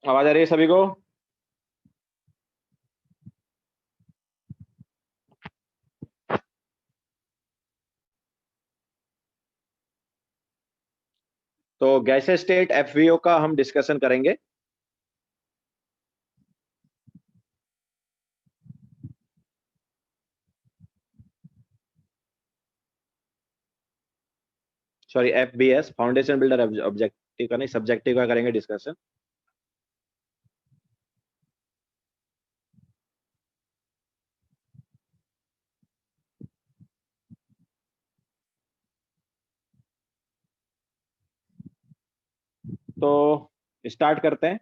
आवाज आ रही है सभी को? तो गैस स्टेट एफवीओ का हम डिस्कशन करेंगे। Sorry, FBS, foundation builder objective का नहीं, सब्जेक्टिव का करेंगे डिस्कशन। तो स्टार्ट करते हैं।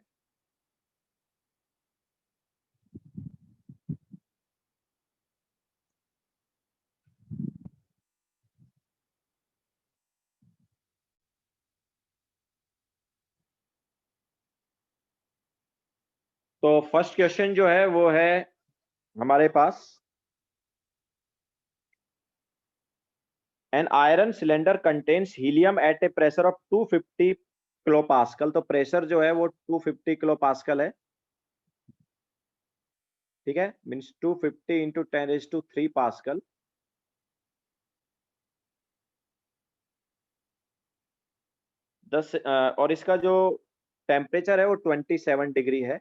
तो फर्स्ट क्वेश्चन जो है वो है हमारे पास, an iron cylinder contains helium at a pressure of 250 kilo pascal. तो प्रेशर जो है वो 250 किलो पास्कल है। ठीक है, मीन्स 250 इंटू 10⁻³ पास्कल। और इसका जो टेम्परेचर है वो 27 डिग्री है।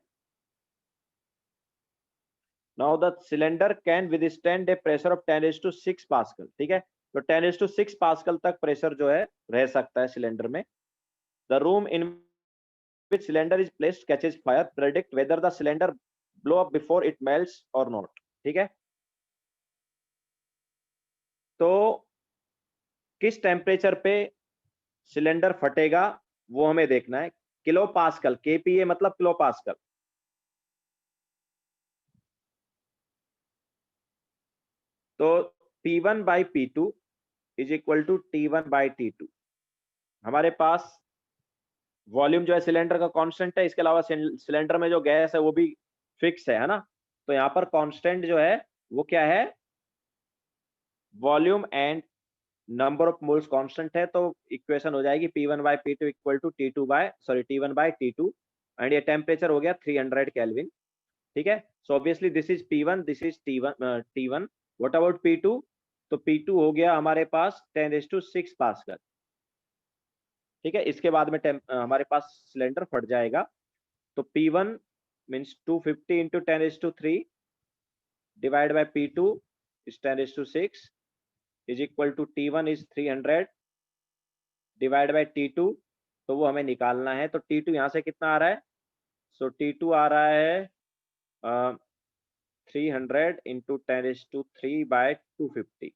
Now the cylinder can withstand A pressure of 10⁻⁶ pascal. ठीक है, तो 10⁻⁶ पास्कल तक प्रेशर जो है रह सकता है सिलेंडर में। The room in which cylinder is placed catches fire, predict whether the cylinder blow up before it melts और नॉट। ठीक है, तो किस टेम्परेचर पे सिलेंडर फटेगा वो हमें देखना है। किलो पास्कल, केपीए मतलब किलो पास्कल। तो P1/P2 is equal to T1/T2। हमारे पास वॉल्यूम जो है सिलेंडर का कांस्टेंट है, इसके अलावा सिलेंडर में जो गैस है वो भी फिक्स है ना। तो यहाँ पर कांस्टेंट जो है वो क्या है, volume and number of moles constant है। तो इक्वेशन हो जाएगी P1/P2 equal to T1/T2 and ये टेम्परेचर हो गया 300 केल्विन। ठीक है, so obviously this is P1, this is T1। What about P2? तो P2 हो गया हमारे पास 10⁻⁶ पास्कल। ठीक है, इसके बाद में हमारे पास सिलेंडर फट जाएगा। तो P1 means 250 into 10⁻³ divide by P2 is 10⁻⁶ is equal to T1 is 300 divide by T2। तो वो हमें निकालना है। तो T2 यहाँ से कितना आ रहा है? सो T2 आ रहा है 300 इंटू 10⁻³ बाय 250।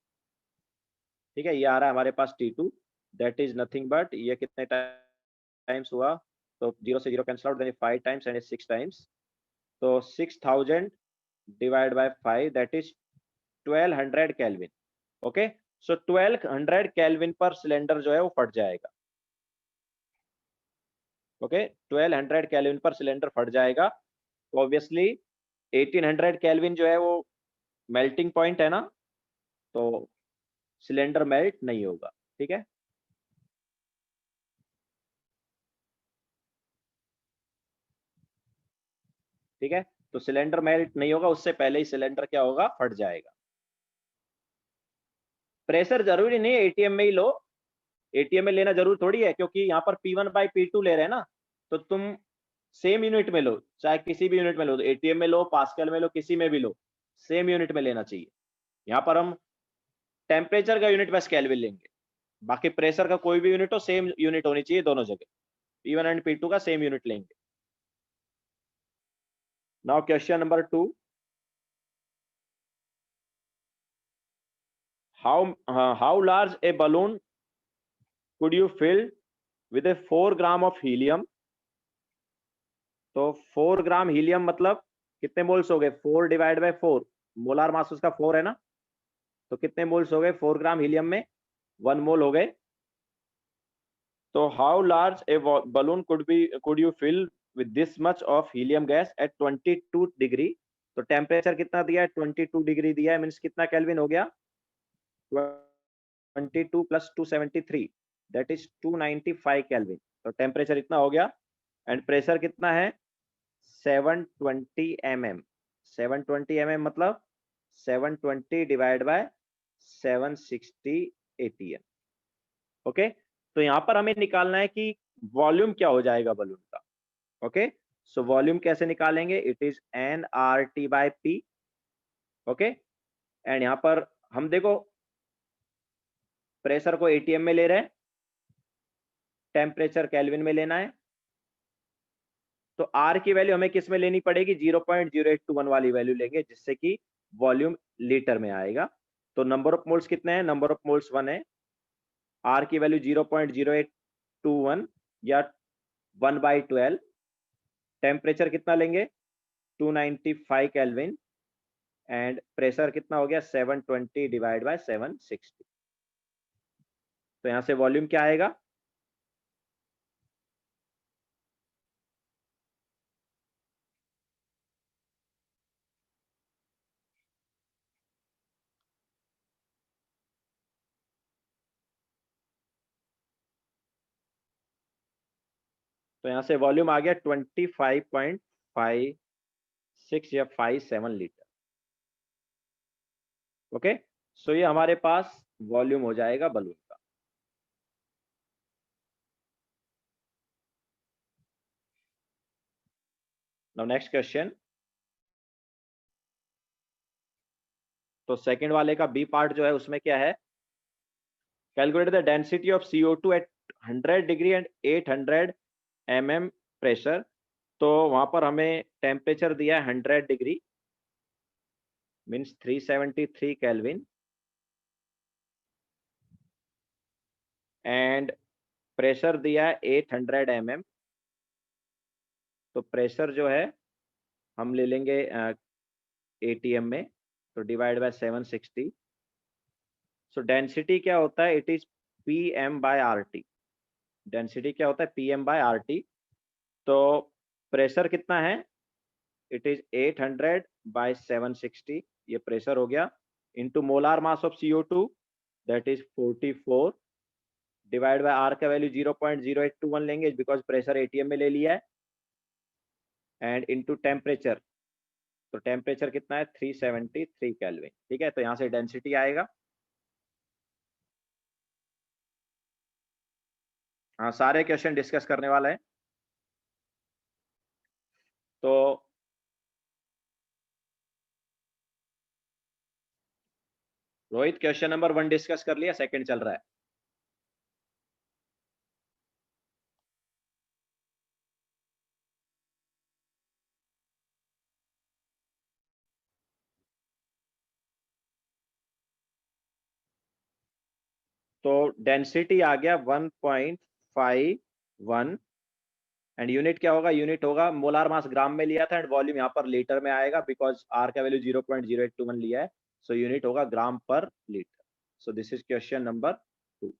ठीक है, ये आ रहा है हमारे पास T2, that is nothing but, ये कितने टाइम्स हुआ? तो 0 से 0 cancel out, then 5 times and 6 times. तो 6000 divide by 5 that is 1200 kelvin. Okay, so 1200 kelvin पर सिलेंडर जो है वो फट जाएगा। ओके, 1200 केल्विन पर सिलेंडर फट जाएगा। तो ऑब्वियसली 1800 केल्विन जो है वो मेल्टिंग पॉइंट है ना, तो सिलेंडर मेल्ट नहीं होगा। ठीक है, ठीक है, तो सिलेंडर मेल्ट नहीं होगा, उससे पहले ही सिलेंडर क्या होगा, फट जाएगा। प्रेशर जरूरी नहीं है एटीएम में ही लो, एटीएम में लेना जरूर थोड़ी है, क्योंकि यहाँ पर P1/P2 ले रहे हैं ना। तो तुम सेम यूनिट में लो, चाहे किसी भी यूनिट में लो, एटीएम में लो, पास्कल में लो, किसी में भी लो, सेम यूनिट में लेना चाहिए। यहाँ पर हम टेम्परेचर का यूनिट बस केल्विन लेंगे, बाकी प्रेशर का कोई भी यूनिट हो, सेम यूनिट होनी चाहिए दोनों जगह। P1 एंड P2 का सेम यूनिट लेंगे। Now question number 2, how large A balloon could you fill with a 4 gram of helium? तो 4 ग्राम हीलियम मतलब कितने मोल्स हो गए? 4 डिवाइड बाय 4, मोलार मास उसका 4 है ना। तो कितने मोल्स हो गए 4 ग्राम हीलियम में? 1 मोल हो गए। तो how large A balloon could you fill with this much of helium gas at 22 degree? तो टेम्परेचर कितना दिया है? 22 डिग्री दिया है, मीन्स कितना केल्विन हो गया? 22 प्लस 273 दैट इज 295 केल्विन। तो टेम्परेचर इतना हो गया। एंड प्रेशर कितना है? 720 mm, 720 mm मतलब 720 डिवाइड बाय 760 ATM। ओके, तो यहाँ पर हमें निकालना है कि वॉल्यूम क्या हो जाएगा बलून का। ओके, सो वॉल्यूम कैसे निकालेंगे, it is nRT by P। Okay, and यहाँ पर हम देखो प्रेशर को ATM में ले रहे हैं, टेम्परेचर केल्विन में लेना है, तो R की वैल्यू हमें किस में लेनी पड़ेगी, 0.0821 वाली वैल्यू लेंगे, जिससे कि वॉल्यूम लीटर में आएगा। तो नंबर ऑफ मोल्स कितने हैं, नंबर ऑफ मोल्स 1 है, R की वैल्यू 0.0821 या 1/12, टेम्परेचर कितना लेंगे 295 केल्विन, एंड प्रेशर कितना हो गया 720 डिवाइड बाय 760। तो यहां से वॉल्यूम क्या आएगा, तो यहां से वॉल्यूम आ गया 25.56 या 57 लीटर। ओके, सो ये हमारे पास वॉल्यूम हो जाएगा बलून का। नाउ नेक्स्ट क्वेश्चन, तो सेकंड वाले का बी पार्ट जो है उसमें क्या है, calculate the density of CO2 at 100 degree and 800 mm pressure. तो वहां पर हमें टेम्परेचर दिया है 100 degree means 373 kelvin, and pressure दिया है 800 mm। तो प्रेशर जो है हम ले लेंगे ATM में, तो डिवाइड बाय 760। सो डेंसिटी क्या होता है, इट इज PM/RT। डेंसिटी क्या होता है, PM/RT। तो प्रेशर कितना है, इट इज 800 बाय 760, ये प्रेशर हो गया, into molar mass of CO2 that is 44, divide by R का वैल्यू 0.0821 लेंगे बिकॉज प्रेशर ATM में ले लिया है, एंड इनटू टेम्परेचर, तो टेम्परेचर कितना है 373 केल्विन। ठीक है, तो यहाँ से डेंसिटी आएगा। हाँ, सारे क्वेश्चन डिस्कस करने वाला है। तो रोहित क्वेश्चन नंबर 1 डिस्कस कर लिया, सेकंड चल रहा है। तो डेंसिटी आ गया 1.51, एंड यूनिट क्या होगा, यूनिट होगा मोलार मास, ग्राम में लिया था, एंड वॉल्यूम यहाँ पर लीटर में आएगा बिकॉज R का वैल्यू 0.0821 लिया है, सो यूनिट होगा ग्राम पर litre. So this is question number 2।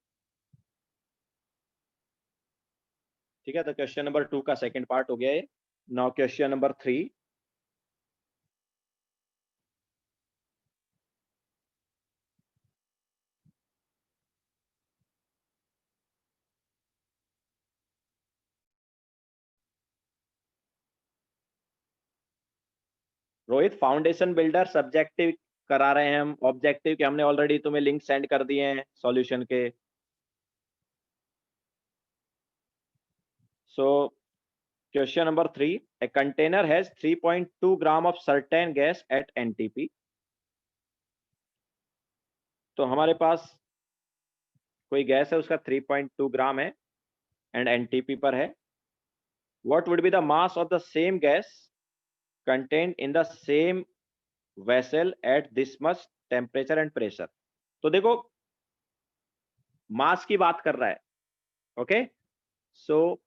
ठीक है, तो क्वेश्चन नंबर 2 का सेकंड पार्ट हो गया है। Now question number 3, Rohit foundation builder subjective करा रहे हैं हम, ऑब्जेक्टिव के हमने ऑलरेडी तुम्हें लिंक सेंड कर दिए हैं सॉल्यूशन के। So question number 3, a container has 3.2 gram of certain gas at NTP। तो हमारे पास कोई गैस है, उसका 3.2 ग्राम है एंड NTP पर है। What would be the mass of the same gas contained in the same vessel at this much temperature and pressure. तो देखो मास की बात कर रहा है। ओके, सो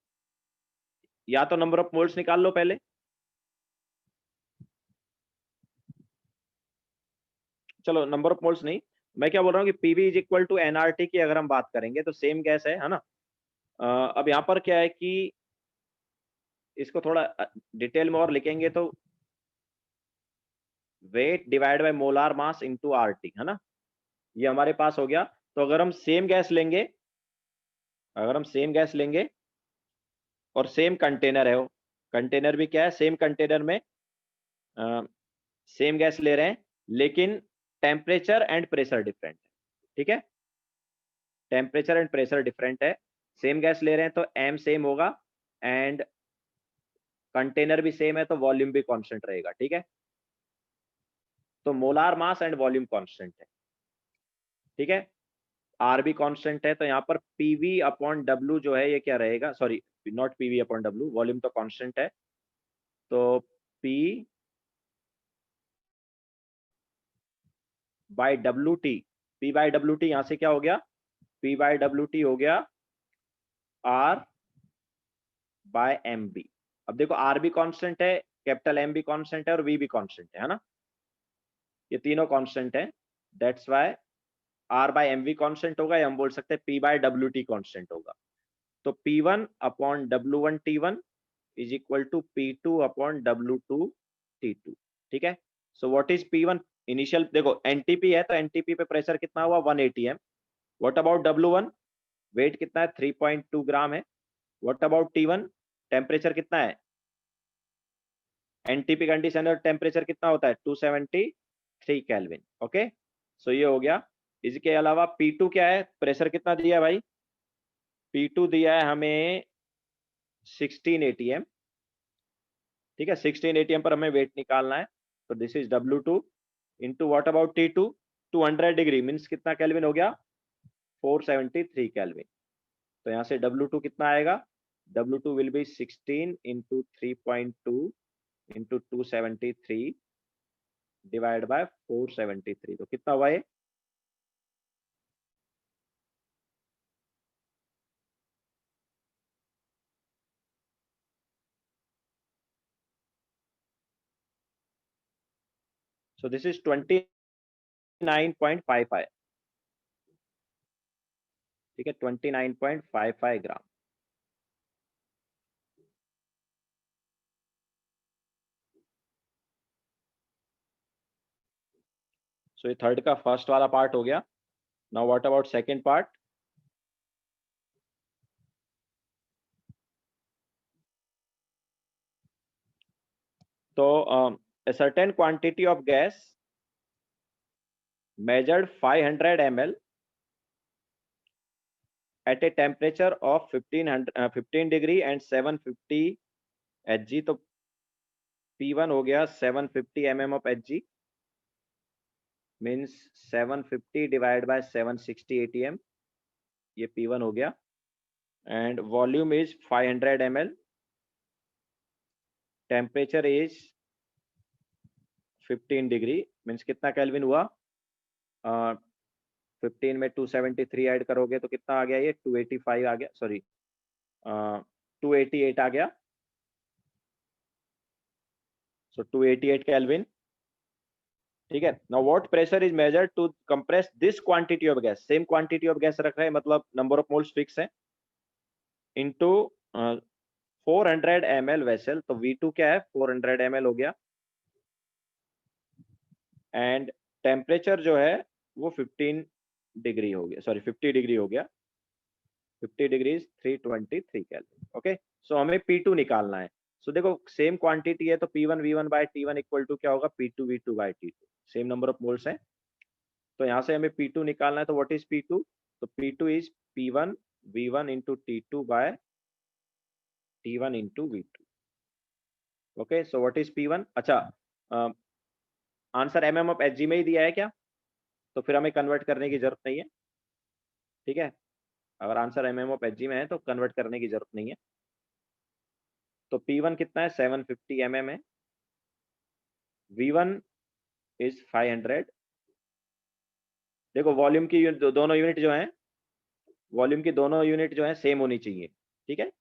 या तो नंबर ऑफ मोल्स निकाल लो पहले, चलो नंबर ऑफ मोल्स नहीं, मैं क्या बोल रहा हूँ कि PV is equal to NRT की अगर हम बात करेंगे तो सेम गैस है ना। अब यहाँ पर क्या है कि इसको थोड़ा डिटेल में और लिखेंगे तो weight divide by molar mass into RT है ना, ये हमारे पास हो गया। तो अगर हम सेम गैस लेंगे, अगर हम सेम गैस लेंगे और सेम कंटेनर है वो, कंटेनर भी क्या है, सेम कंटेनर में सेम गैस ले रहे हैं, लेकिन टेम्परेचर एंड प्रेशर डिफरेंट है। ठीक है, टेम्परेचर एंड प्रेशर डिफरेंट है। सेम गैस ले रहे हैं तो एम सेम होगा, एंड कंटेनर भी सेम है तो वॉल्यूम भी कांस्टेंट रहेगा। ठीक है, तो molar mass and volume constant है। ठीक है, आर भी कांस्टेंट है, तो यहाँ पर पीवी अपॉन डब्ल्यू जो है ये क्या रहेगा, sorry not PV upon W, volume तो कांस्टेंट है, तो P by W T, P by W T यहां से क्या हो गया, पी बाई डब्ल्यू टी हो गया आर बाय एम बी। अब देखो आर भी कांस्टेंट है, कैपिटल एम भी कांस्टेंट है और वी भी कांस्टेंट है ना, ये तीनों कांस्टेंट है, that's why R by M V constant होगा, या हम बोल सकते हैं P by W T constant होगा। तो P one upon W one T one is equal to P two upon W two T two. ठीक है, so what is P one initial, देखो एनटीपी है तो एनटीपी पे प्रेशर कितना हुआ 180 M. What about W one, weight कितना है 3.2 ग्राम है। What about T one, temperature कितना है, एनटीपी कंडीशन और टेम्परेचर कितना होता है 273 केल्विन। ओके, सो ये हो गया। इसके अलावा P2 क्या है, प्रेशर कितना दिया है भाई, P2 दिया है हमें 16 atm। ठीक है, 16 atm पर हमें वेट निकालना है, तो this is W2 into what about T2, 200 degree means कितना केल्विन हो गया 473 केल्विन। तो यहाँ से W2 कितना आएगा, W2 will be 16 into 3.2 into 273 divide by 473, तो कितना हुआ ये, सो दिस इज 29.55। ठीक है, 29.55 ग्राम। सो ये थर्ड का फर्स्ट वाला पार्ट हो गया। Now what about second part, तो a certain quantity of gas measured 500 ml at a temperature of 15 degree and 750 Hg, तो P1 हो गया 750 mm of Hg means 750 divide by 760 atm, ये P1 हो गया, and volume is 500 ml, temperature is 15 degree means कितना kelvin हुआ, 15 में 273 add करोगे तो कितना आ गया, ये 285 आ गया, सॉरी 288 आ गया, सो 288 केल्विन। ठीक है, now what pressure is measured to compress this quantity of gas, same quantity of gas रख रहे हैं, मतलब नंबर ऑफ मोल्स फिक्स है, इनटू 400 ml वेसल, तो V2 क्या है 400 ml हो गया, एंड टेम्परेचर जो है वो 15 डिग्री हो गया, सॉरी 50 डिग्री हो गया, 50 डिग्री 323 केल्विन। ओके, सो हमें P2 निकालना है। सो देखो सेम क्वांटिटी है तो P1 V1 by T1 equal to क्या होगा P2 V2 by T2, same number of moles है, तो यहाँ से हमें P2 निकालना है, तो व्हाट इज P2, तो P2 is P1 V1 into T2 by T1 into V2। Okay, so what is P1, अच्छा आंसर mm ऑफ Hg में ही दिया है क्या, तो फिर हमें कन्वर्ट करने की जरूरत नहीं है। ठीक है, अगर आंसर mm ऑफ Hg में है तो कन्वर्ट करने की जरूरत नहीं है, तो P1 कितना है 750 mm है, V1 इज 500। देखो वॉल्यूम की दोनों यूनिट जो है, वॉल्यूम की दोनों यूनिट जो है सेम होनी चाहिए। ठीक है,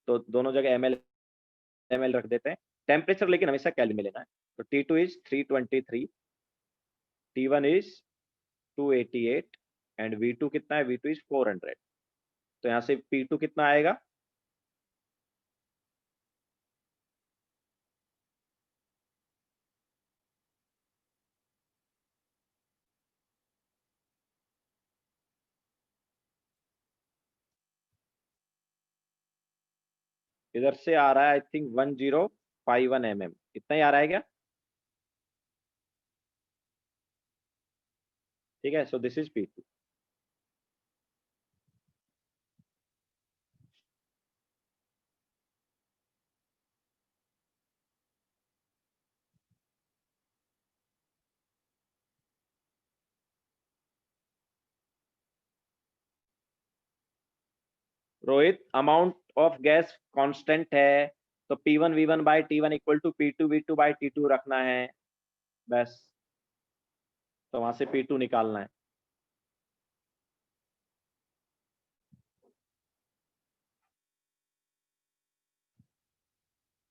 तो दोनों जगह ml रख देते हैं, टेम्परेचर लेकिन हमेशा केल्विन में लेना है, तो T2 is 323, T1 is 288 and V2 कितना है, V2 इज 400, तो यहाँ से P2 कितना आएगा, इधर से आ रहा है आई थिंक 1051 mm, इतना ही आ रहा है क्या? ठीक है, so this is P2. Rohit, amount of gas constant है, तो P1V1 by T1 equal to P2V2 by T2 रखना है बस, तो वहां से P2 निकालना है.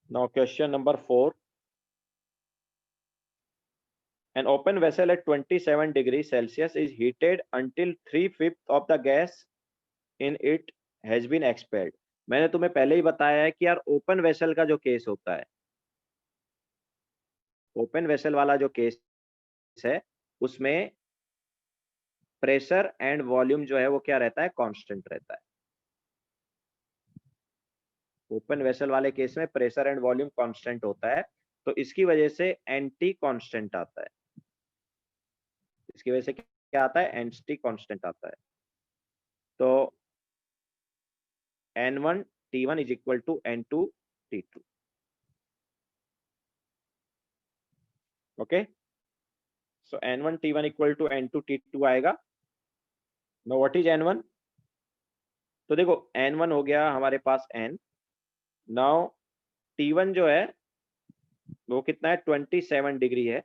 Now question number 4. An open vessel at 27 degrees Celsius is heated until 3/5 of the gas in it has been expelled. मैंने तुम्हें पहले ही बताया है कि यार ओपन वेसल का जो केस होता है, ओपन वेसल वाला जो केस है, उसमें प्रेशर एंड वॉल्यूम जो है वो क्या रहता है, कांस्टेंट रहता है. ओपन वेसल वाले केस में प्रेशर एंड वॉल्यूम कांस्टेंट होता है, तो इसकी वजह से एंटी कांस्टेंट आता है. इसकी वजह से क्या आता है, एंटी कांस्टेंट आता है. तो N1 T1 is equal to N2 T2. Okay, so N1 T1 equal to N2 T2 आएगा. No what is N1? तो देखो N1 हो गया हमारे पास N. नाउ T1 जो है वो कितना है, 27 डिग्री है.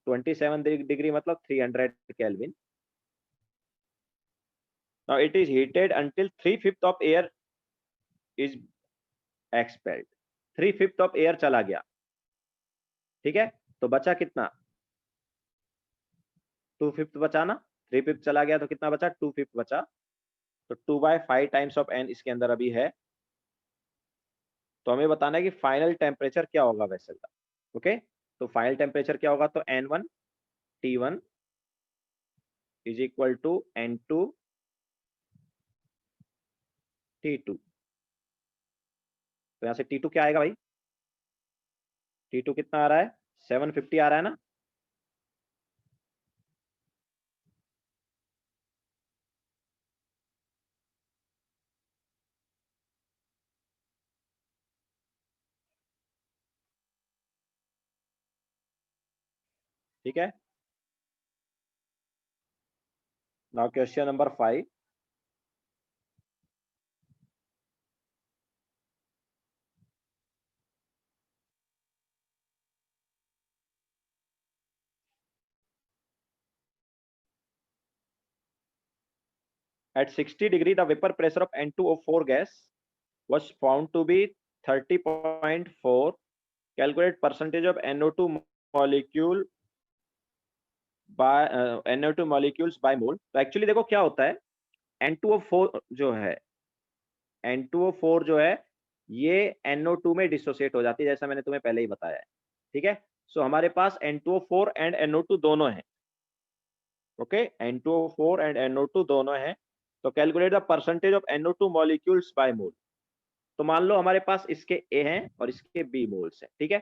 27 डिग्री मतलब 300 kelvin. Now it is heated until 3/5 of air is expelled. 3/5 of air चला गया. ठीक है, तो बचा कितना, 2/5 बचा ना. 3/5 चला गया तो कितना बचा, 2/5 बचा. तो 2/5 टाइम्स ऑफ N इसके अंदर अभी है. तो हमें बताना है कि फाइनल टेम्परेचर क्या होगा वेसल का. ओके, तो फाइनल टेम्परेचर क्या होगा, तो N1 T1 is equal to N2 T2. तो यहाँ से T2 क्या आएगा भाई, T2 कितना आ रहा है, 750 आ रहा है ना. ठीक है. Now question number 5. At 60 degree, the vapor pressure of N2O4 gas was found to be 30.4. Calculate percentage of NO2 molecule by NO2 molecules by mole. तो एक्चुअली देखो क्या होता है, N2O4 जो है, N2O4 जो है ये NO2 में डिसोसिएट हो जाती है, जैसा मैंने तुम्हें पहले ही बताया है. ठीक है, सो हमारे पास N2O4 एंड NO2 दोनों हैं. ओके, N2O4 एंड NO2 दोनों हैं. तो calculate the percentage of NO2 molecules by mole. तो मान लो हमारे पास इसके A हैं और इसके B मोल्स हैं. ठीक है,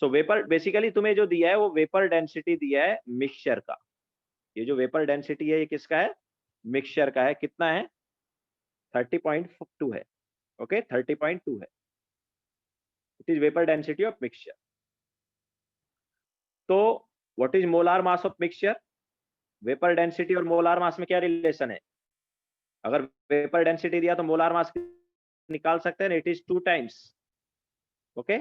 सो वेपर बेसिकली तुम्हें जो दिया है वो वेपर डेंसिटी दिया है मिक्सचर का. ये जो वेपर डेंसिटी है ये किसका है, मिक्सचर का है. कितना है, 30.2 है. ओके, 30.2 है. It is vapour density of mixture. तो what is molar mass of mixture, vapour density और मोलार मास में क्या रिलेशन है. अगर वेपर डेंसिटी दिया तो मोलार मास निकाल सकते हैं, इट इज 2 टाइम्स. ओके,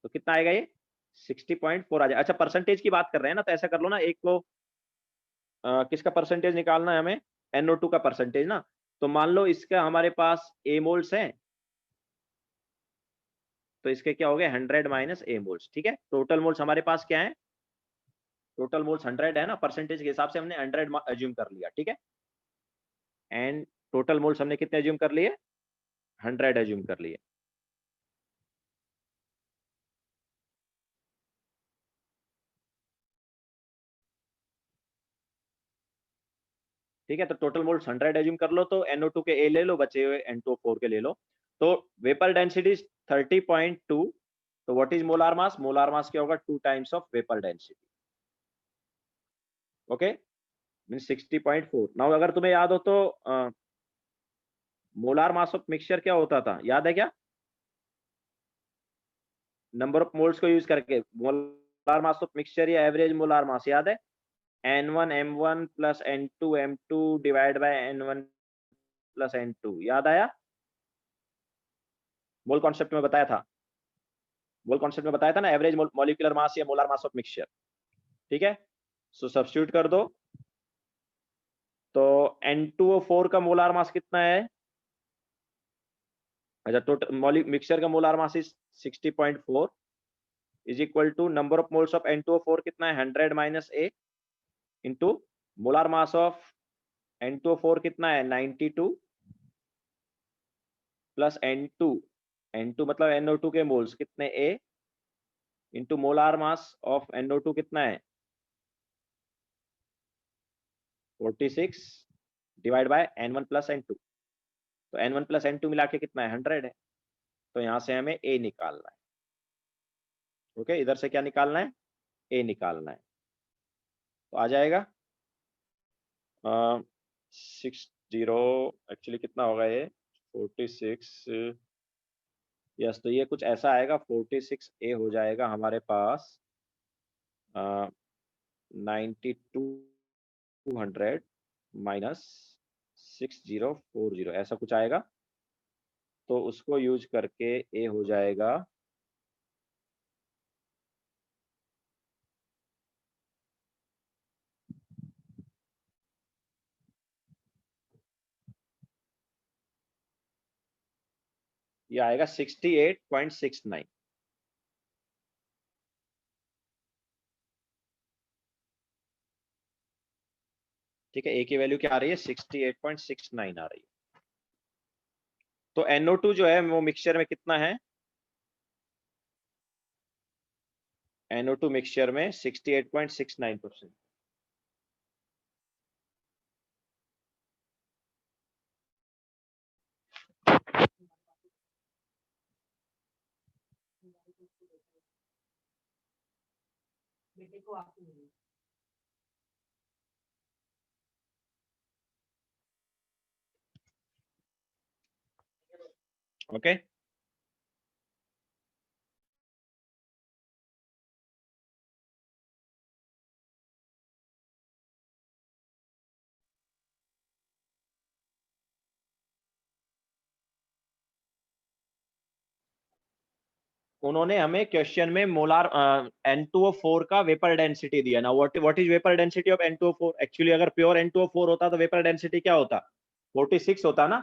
तो कितना आएगा ये, 60.4 आ जाए. अच्छा, परसेंटेज की बात कर रहे हैं ना, तो ऐसा कर लो ना, एक को किसका परसेंटेज निकालना है हमें, NO2 का परसेंटेज ना. तो मान लो इसका हमारे पास A मोल्स हैं, तो इसके क्या हो गए, 100 माइनस A मोल्स. ठीक है, टोटल मोल्स हमारे पास क्या है, टोटल मोल्स 100 है ना, परसेंटेज के हिसाब से हमने 100 एज्यूम कर लिया. ठीक है, एंड टोटल मोल्स हमने कितने एज्यूम कर लिए, 100 एज्यूम कर लिए. ठीक है, तो टोटल मोल्स 100 एज्यूम कर लो, तो NO2 के A ले लो, बचे हुए N2O4 के ले लो। तो वेपर डेंसिटी 30.2, तो what is molar mass? Molar mass क्या होगा? 2 times of vapour density. Okay, mean 60.4। Now अगर तुम्हें याद हो तो मोलार मास ऑफ मिक्सचर क्या होता था, याद है क्या? नंबर ऑफ मोल्स को यूज करके मोलार मास ऑफ मिक्सचर या एवरेज मोलार मास याद है? N1 M1 plus N2 M2 divide by N1 plus N2, याद आया? मोल कॉन्सेप्ट में बताया था, मोल कॉन्सेप्ट में बताया था ना, एवरेज मॉलिक्यूलर मास या मोलार मास ऑफ मिक्सचर। ठीक है, सो सब्स्टिट्यूट कर दो, तो N2O4 का मोलार मास कितना है? अच्छा, टोटल मिक्सचर का molar mass is 60.4 is equal to number of moles of N2O4 कितना है? 100 minus A into molar mass of N2O4 कितना है? 92 प्लस N2, N2 मतलब NO2 के मोल्स कितने? A into molar mass of NO2 कितना है? 46 divide by N1 plus N2, तो N1 प्लस N2 मिला के कितना है? 100 है। तो यहाँ से हमें A निकालना है। ओके, इधर से क्या निकालना है? A निकालना है। तो आ जाएगा 60, एक्चुअली कितना होगा ये? 46, यस, तो ये कुछ ऐसा आएगा, 46A हो जाएगा हमारे पास 9200 माइनस 6040, ऐसा कुछ आएगा। तो उसको यूज करके A हो जाएगा ये आएगा 68.69। ठीक है, A की वैल्यू क्या आ रही है? 68.69 आ रही है। तो NO2 जो है वो मिक्सचर में कितना है? NO2 मिक्सचर में 68.69%। ओके, उन्होंने हमें क्वेश्चन में मोलार N2O4 का वेपर डेंसिटी दिया ना। What is vapour density of N2O4? Actually अगर प्योर N2O4 होता तो वेपर डेंसिटी क्या होता? 46 होता ना,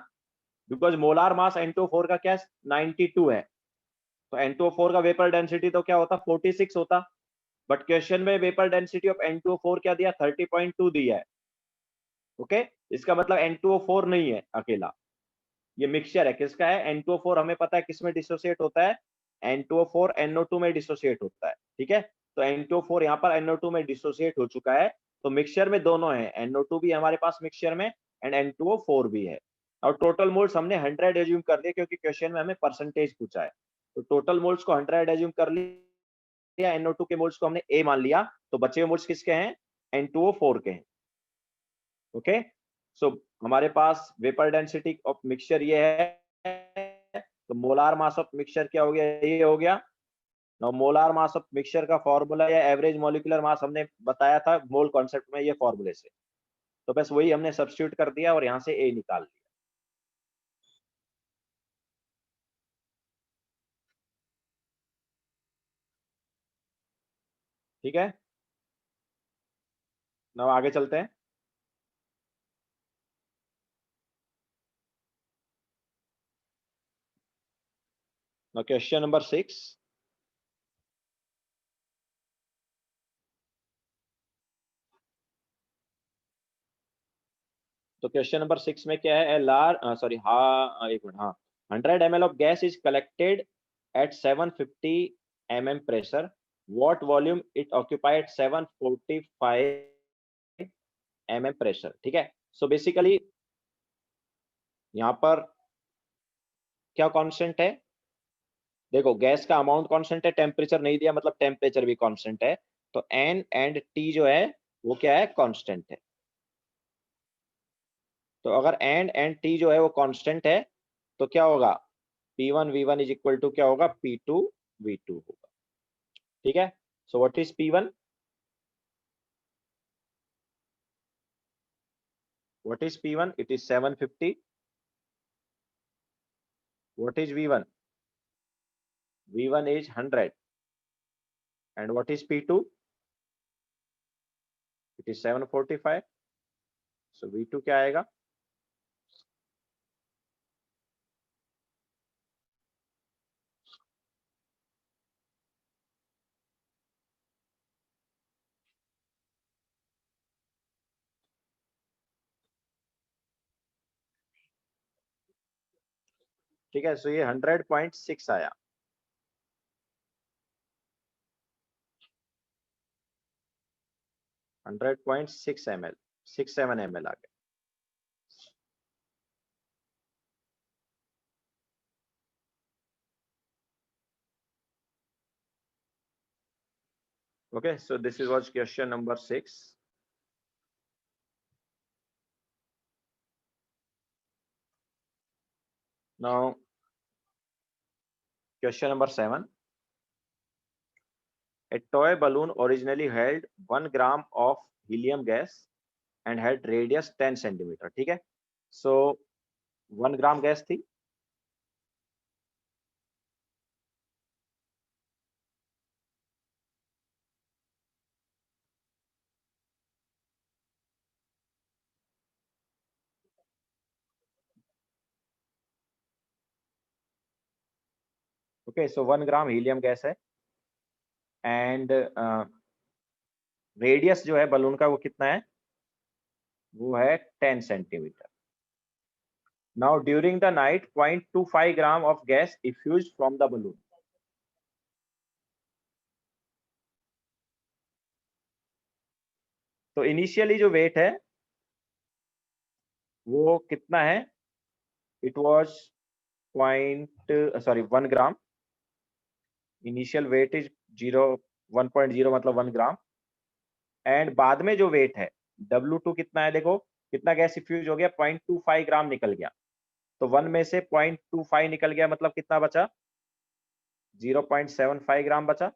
बिकॉज मोलार मास N2O4 का क्या है? 92 है। तो N2O4 का वेपर डेंसिटी तो क्या होता? 46 होता। बट क्वेश्चन में वेपर डेंसिटी ऑफ N2O4 क्या दिया? 30.2 दिया है। ओके, इसका मतलब N2O4 नहीं है अकेला, ये मिक्सचर है। किसका है? N2O4 हमें पता है किसमें डिसोसिएट होता है? N2O4 NO2 में डिसोसिएट होता है। ठीक है, तो N2O4 यहाँ पर NO2 में डिसोसिएट हो चुका है। तो मिक्सचर में दोनों है, NO2 भी हमारे पास मिक्सचर में एंड N2O4 भी है। और टोटल मोल्स हमने 100 एज्यूम कर लिए क्योंकि क्वेश्चन में हमें परसेंटेज पूछा है। तो टोटल मोल्स को 100 एज्यूम कर लिया, NO2 के मोल्स को हमने A मान लिया, तो बचे हुए मोल्स किसके हैं? N2O4 के हैं। ओके, सो हमारे पास वेपर डेंसिटी ऑफ मिक्सचर ये है, तो मोलार मास ऑफ मिक्सचर क्या हो गया? ये हो गया। Now molar mass of mixture का फॉर्मूला या एवरेज मॉलिक्यूलर मास हमने बताया था मोल कॉन्सेप्ट में, ये फॉर्मूले से, तो बस वही हमने सब्स्टिट्यूट कर दिया और यहाँ से ए निकाल लिया। ठीक है, नाउ आगे चलते हैं। Now question number 6। तो क्वेश्चन नंबर 6 में क्या है? सॉरी, हाँ एक मिनट, हाँ, 100 ml of gas is collected at 750 mm pressure, what volume it occupied 745 mm pressure. ठीक है, सो बेसिकली यहाँ पर क्या कांस्टेंट है, देखो गैस का अमाउंट कांस्टेंट है, टेम्परेचर नहीं दिया मतलब टेम्परेचर भी कांस्टेंट है, तो एन एंड टी जो है वो क्या है, कांस्टेंट है। तो अगर एन एंड टी जो है वो कांस्टेंट है तो क्या होगा, P1 V1 is equal to क्या होगा, P2 V2 होगा। ठीक है, so what is P1, what is P1, it is 750। What is V1, V1 is 100 and what is P2, it is 745, so V2 क्या आएगा, ठीक है, सो ये 100.6 आया। Hundred point six M L, 67 ml आ गया। Okay, so this is was question number 6. Now, question number 7. A toy balloon originally held 1 gram of helium gas and had radius 10 centimeter. ठीक है, so 1 ग्राम gas थी, okay, सो 1 ग्राम helium gas है and radius जो है balloon का वो कितना है, वो है 10 centimetre. Now during the night 0.25 gram of gas effuse from the balloon. तो इनिशियली जो वेट है वो कितना है, it was 1 gram, initial weight is 1.0 मतलब 1 ग्राम, एंड बाद में जो वेट है W2 कितना है, देखो कितना गैस इफ्यूज हो गया, 0.25 ग्राम निकल गया, तो 1 में से 0.25 निकल गया मतलब कितना बचा, 0.75 ग्राम बचा।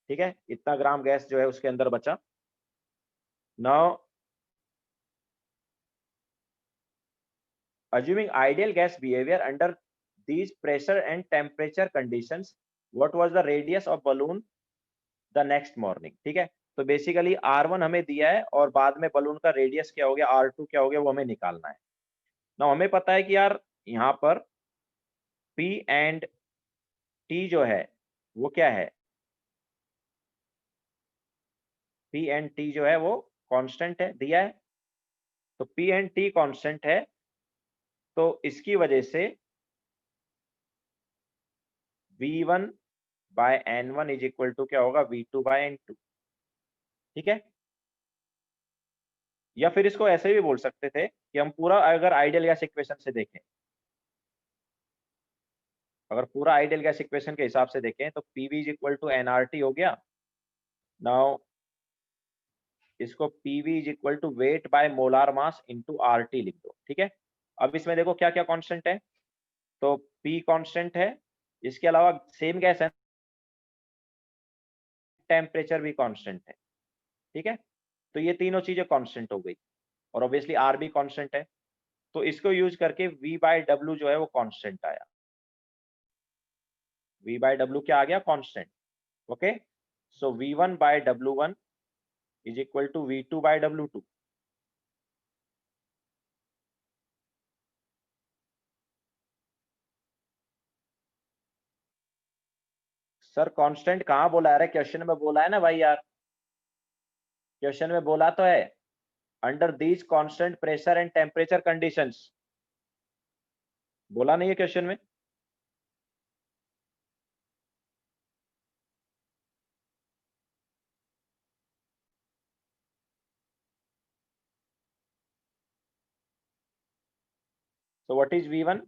ठीक है, इतना ग्राम गैस जो है उसके अंदर बचा। Now assuming ideal gas behavior under these pressure and temperature conditions, what was the radius of balloon the next morning। ठीक है, तो बेसिकली R1 हमें दिया है और बाद में बलून का रेडियस क्या हो गया, R2 क्या हो गया, वो हमें निकालना है ना। हमें पता है कि यार यहाँ पर P एंड T जो है वो क्या है, P एंड T जो है वो कांस्टेंट है, दिया है, तो P एंड T कांस्टेंट है, तो इसकी वजह से V1 bye N1 is equal to क्या होगा, V2 बाय N2। ठीक है, या फिर इसको ऐसे भी बोल सकते थे कि हम पूरा अगर आइडियल गैस इक्वेशन से देखें, अगर पूरा आइडियल गैस इक्वेशन के हिसाब से देखें तो PV is equal to NRT हो गया। नाउ इसको PV is equal to weight by molar mass into RT लिख दो। ठीक है, अब इसमें देखो क्या क्या कांस्टेंट है, तो P कांस्टेंट है, इसके अलावा सेम गैस है, टेम्परेचर भी कांस्टेंट है। ठीक है, तो ये तीनों चीजें कांस्टेंट हो गई और ऑब्वियसली R भी कांस्टेंट है, तो इसको यूज करके V बाय W जो है वो कांस्टेंट आया, V बाय W क्या आ गया, constant. Okay, so V1 by W1 is equal to V2 by W2। Sir constant कहाँ बोला है, क्वेश्चन में बोला है ना भाई यार, क्वेश्चन में बोला तो है under these constant pressure and temperature conditions, बोला नहीं है क्वेश्चन में। So what is V1?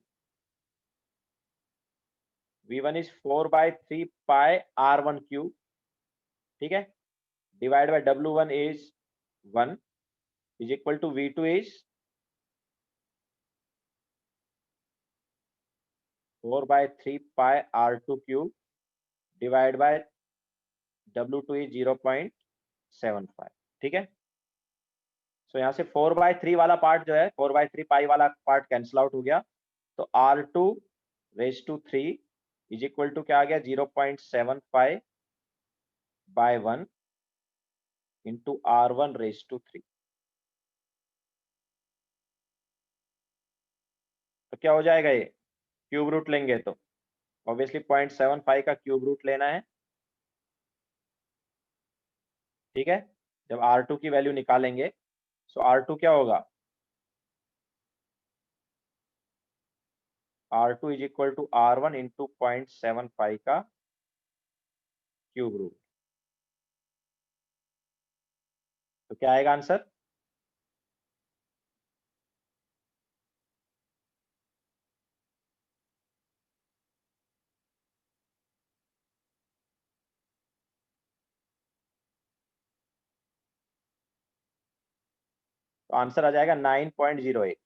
V1 is 4 by 3 pi R1 cube. ठीक है, divide by W1 is 1 is equal to V2 is 4 by 3 pi R2 cube divide by W2 is 0.75. ठीक है, सो यहाँ से 4/3 वाला पार्ट जो है 4/3 पाई वाला पार्ट कैंसिल आउट हो गया, तो R2 raise to 3 is equal to क्या आ गया 0.75 bye 1 into R1 raise to 3। तो क्या हो जाएगा, ये क्यूब रूट लेंगे तो ऑब्वियसली 0.75 का क्यूब रूट लेना है। ठीक है, जब R2 की वैल्यू निकालेंगे सो R2 क्या होगा, R2 is equal to R1 into 0.75 का क्यूब रूट। तो क्या आएगा आंसर, तो आंसर आ जाएगा 9.08।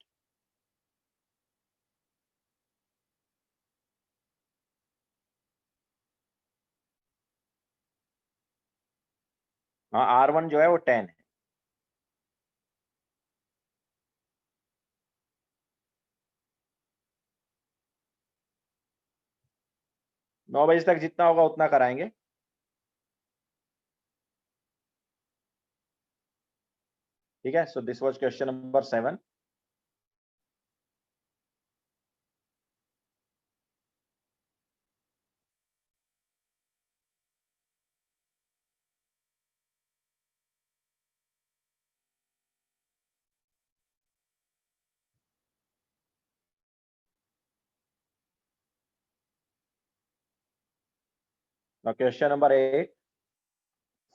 हाँ, R1 जो है वो 10 है। नौ बजे तक जितना होगा उतना कराएंगे। ठीक है, so this was question number 7। Now question number 8,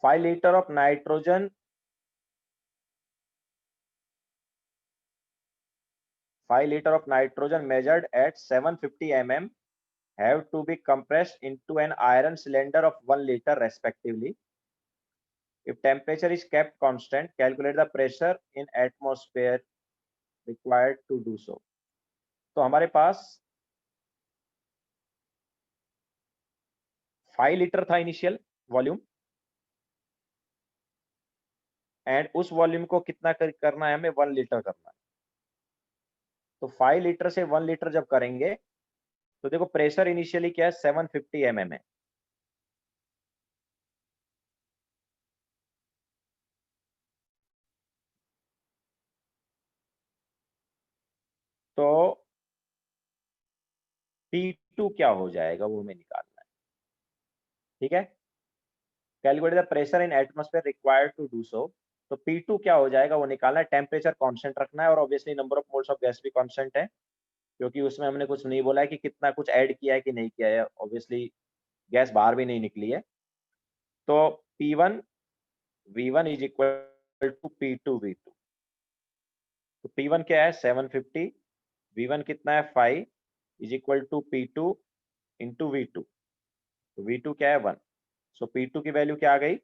5 liter of nitrogen 5 liter of nitrogen measured at 750 mm have to be compressed into an iron cylinder of 1 liter respectively. If temperature is kept constant, calculate the pressure in atmosphere required to do so. तो हमारे पास 5 litre था initial volume, and उस volume को कितना करना है हमें, 1 litre करना है। तो 5 लीटर से 1 लीटर जब करेंगे तो देखो प्रेशर इनिशियली क्या है 750 mm है। तो P2 क्या हो जाएगा वो हमें निकालना है। ठीक है, calculate the pressure in atmosphere required to do so. तो P2 क्या हो जाएगा वो निकालना है, टेम्परेचर कांस्टेंट रखना है और obviously number of moles of gas भी कांस्टेंट है, क्योंकि उसमें हमने कुछ नहीं बोला है कि कितना कुछ ऐड किया है कि नहीं किया है, ऑब्वियसली गैस बाहर भी नहीं निकली है। तो P1 V1 is equal to P2 V2। तो P1 क्या है 750, V1 कितना है 5 is equal to P2 into V2। तो V2 क्या है 1, सो P2 की वैल्यू क्या आ गई,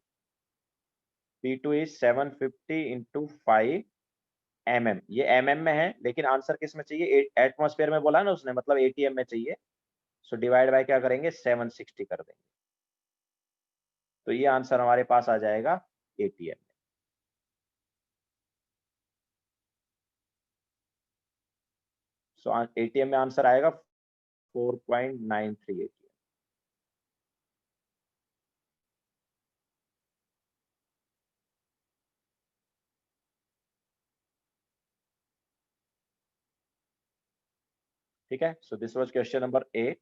P2 इज 750 इंटू 5 mm। ये mm में है लेकिन आंसर किस में चाहिए, एटमॉस्फेयर में बोला ना उसने, मतलब ATM में चाहिए। सो डिवाइड बाय क्या करेंगे 760 कर देंगे, तो ये आंसर हमारे पास आ जाएगा ATM में। सो ATM में आंसर आएगा 4.93 ATM। ठीक है, so this was question number 8।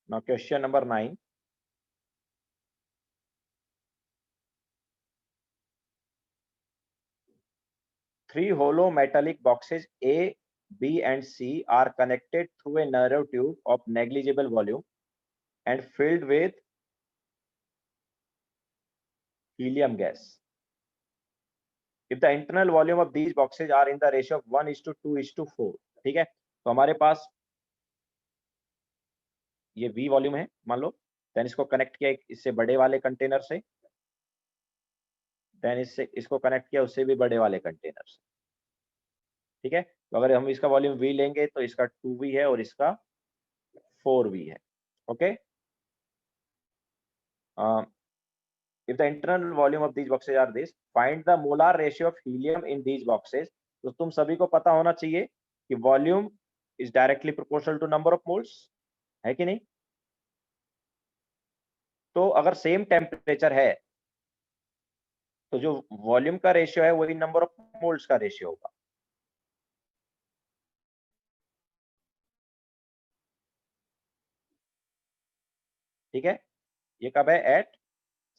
Now question number 9, three hollow metallic boxes A, B and C are connected through a narrow tube of negligible volume and filled with helium gas. If the internal volume of these boxes are in the ratio of 1:2:4, ठीक है। तो हमारे पास ये V volume है मान लो, then इसको connect किया एक इससे बड़े वाले कंटेनर से, देन इससे इसको कनेक्ट किया उससे भी बड़े वाले कंटेनर से, ठीक है। तो अगर हम इसका वॉल्यूम V लेंगे तो इसका 2V है और इसका 4V है, okay. If the internal volume of these boxes are this, find the molar ratio of helium in these boxes. तो तुम सभी को पता होना चाहिए कि volume is directly proportional to number of moles, है कि नहीं। तो अगर सेम टेम्परेचर है तो जो वॉल्यूम का रेशियो है वही नंबर ऑफ मोल्स का रेशियो होगा, ठीक है। ये कब है, at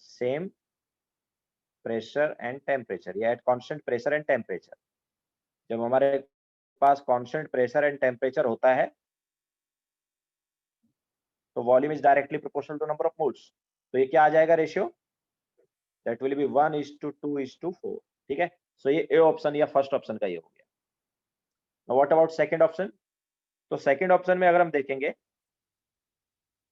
same pressure and temperature, या at constant pressure and temperature. जब हमारे पास कांस्टेंट प्रेशर एंड टेम्परेचर होता है तो volume is directly proportional to number of moles. तो ये क्या आ जाएगा रेशियो, दैट विल बी 1:2:4, ठीक है। सो ये ए ऑप्शन या फर्स्ट ऑप्शन का ये हो गया। Now what about second option. तो सेकंड ऑप्शन में अगर हम देखेंगे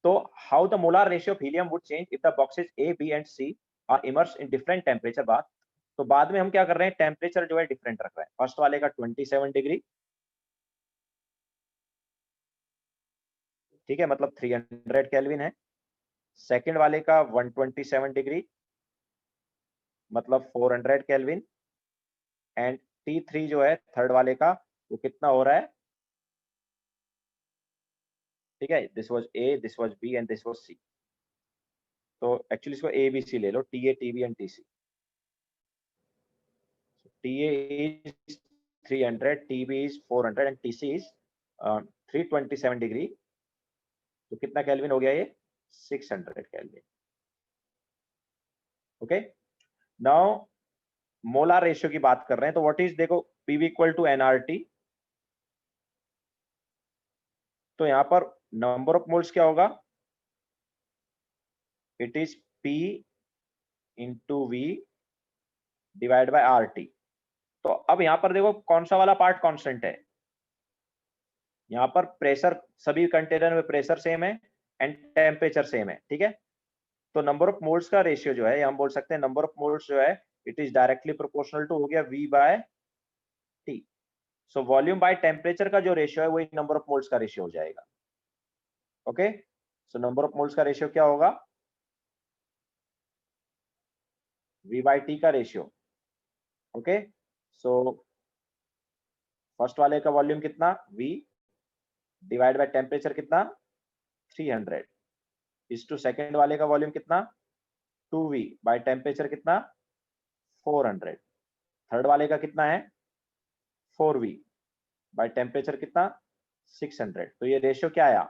तो how the molar ratio of helium would change if the boxes A B and C are immerse in different temperature bath. तो बाद में हम क्या कर रहे हैं, टेम्परेचर जो है डिफरेंट रख रहे हैं। फर्स्ट वाले का 27 डिग्री, ठीक है, मतलब 300 केल्विन है। सेकंड वाले का 127 डिग्री, मतलब 400 केल्विन। एंड T3 जो है थर्ड वाले का, वो कितना हो रहा है, ठीक है। This was A, this was B and this was C. तो एक्चुअली इसको ए बी सी ले लो, TA TB and TC। TA is 300, TB is 400 and TC is 327 degree. तो कितना केल्विन हो गया ये, 600 kelvin, okay. Now molar ratio की बात कर रहे हैं, तो व्हाट इज, देखो PV इक्वल टू nRT। तो यहां पर नंबर ऑफ मोल्स क्या होगा, it is P into V divide by RT। तो अब यहां पर देखो कौन सा वाला पार्ट कांस्टेंट है, यहाँ पर प्रेशर, सभी कंटेनर में प्रेशर सेम है एंड टेम्परेचर सेम है, ठीक है। तो नंबर ऑफ मोल्स का रेशियो जो है, हम बोल सकते हैं नंबर ऑफ मोल्स जो है it is directly proportional to, हो गया V by T। So volume by temperature का जो रेशियो है वही नंबर ऑफ मोल्स का रेशियो हो जाएगा, okay. So number of moles का रेशियो क्या होगा, V बाय T का रेशियो, ओके। सो फर्स्ट वाले का वॉल्यूम कितना, V डिवाइड बाय टेम्परेचर कितना, 300, इस टू सेकेंड वाले का वॉल्यूम कितना, 2V बाय टेम्परेचर कितना, 400, थर्ड वाले का कितना है, 4V बाय टेम्परेचर कितना, 600। तो ये रेशियो क्या आया,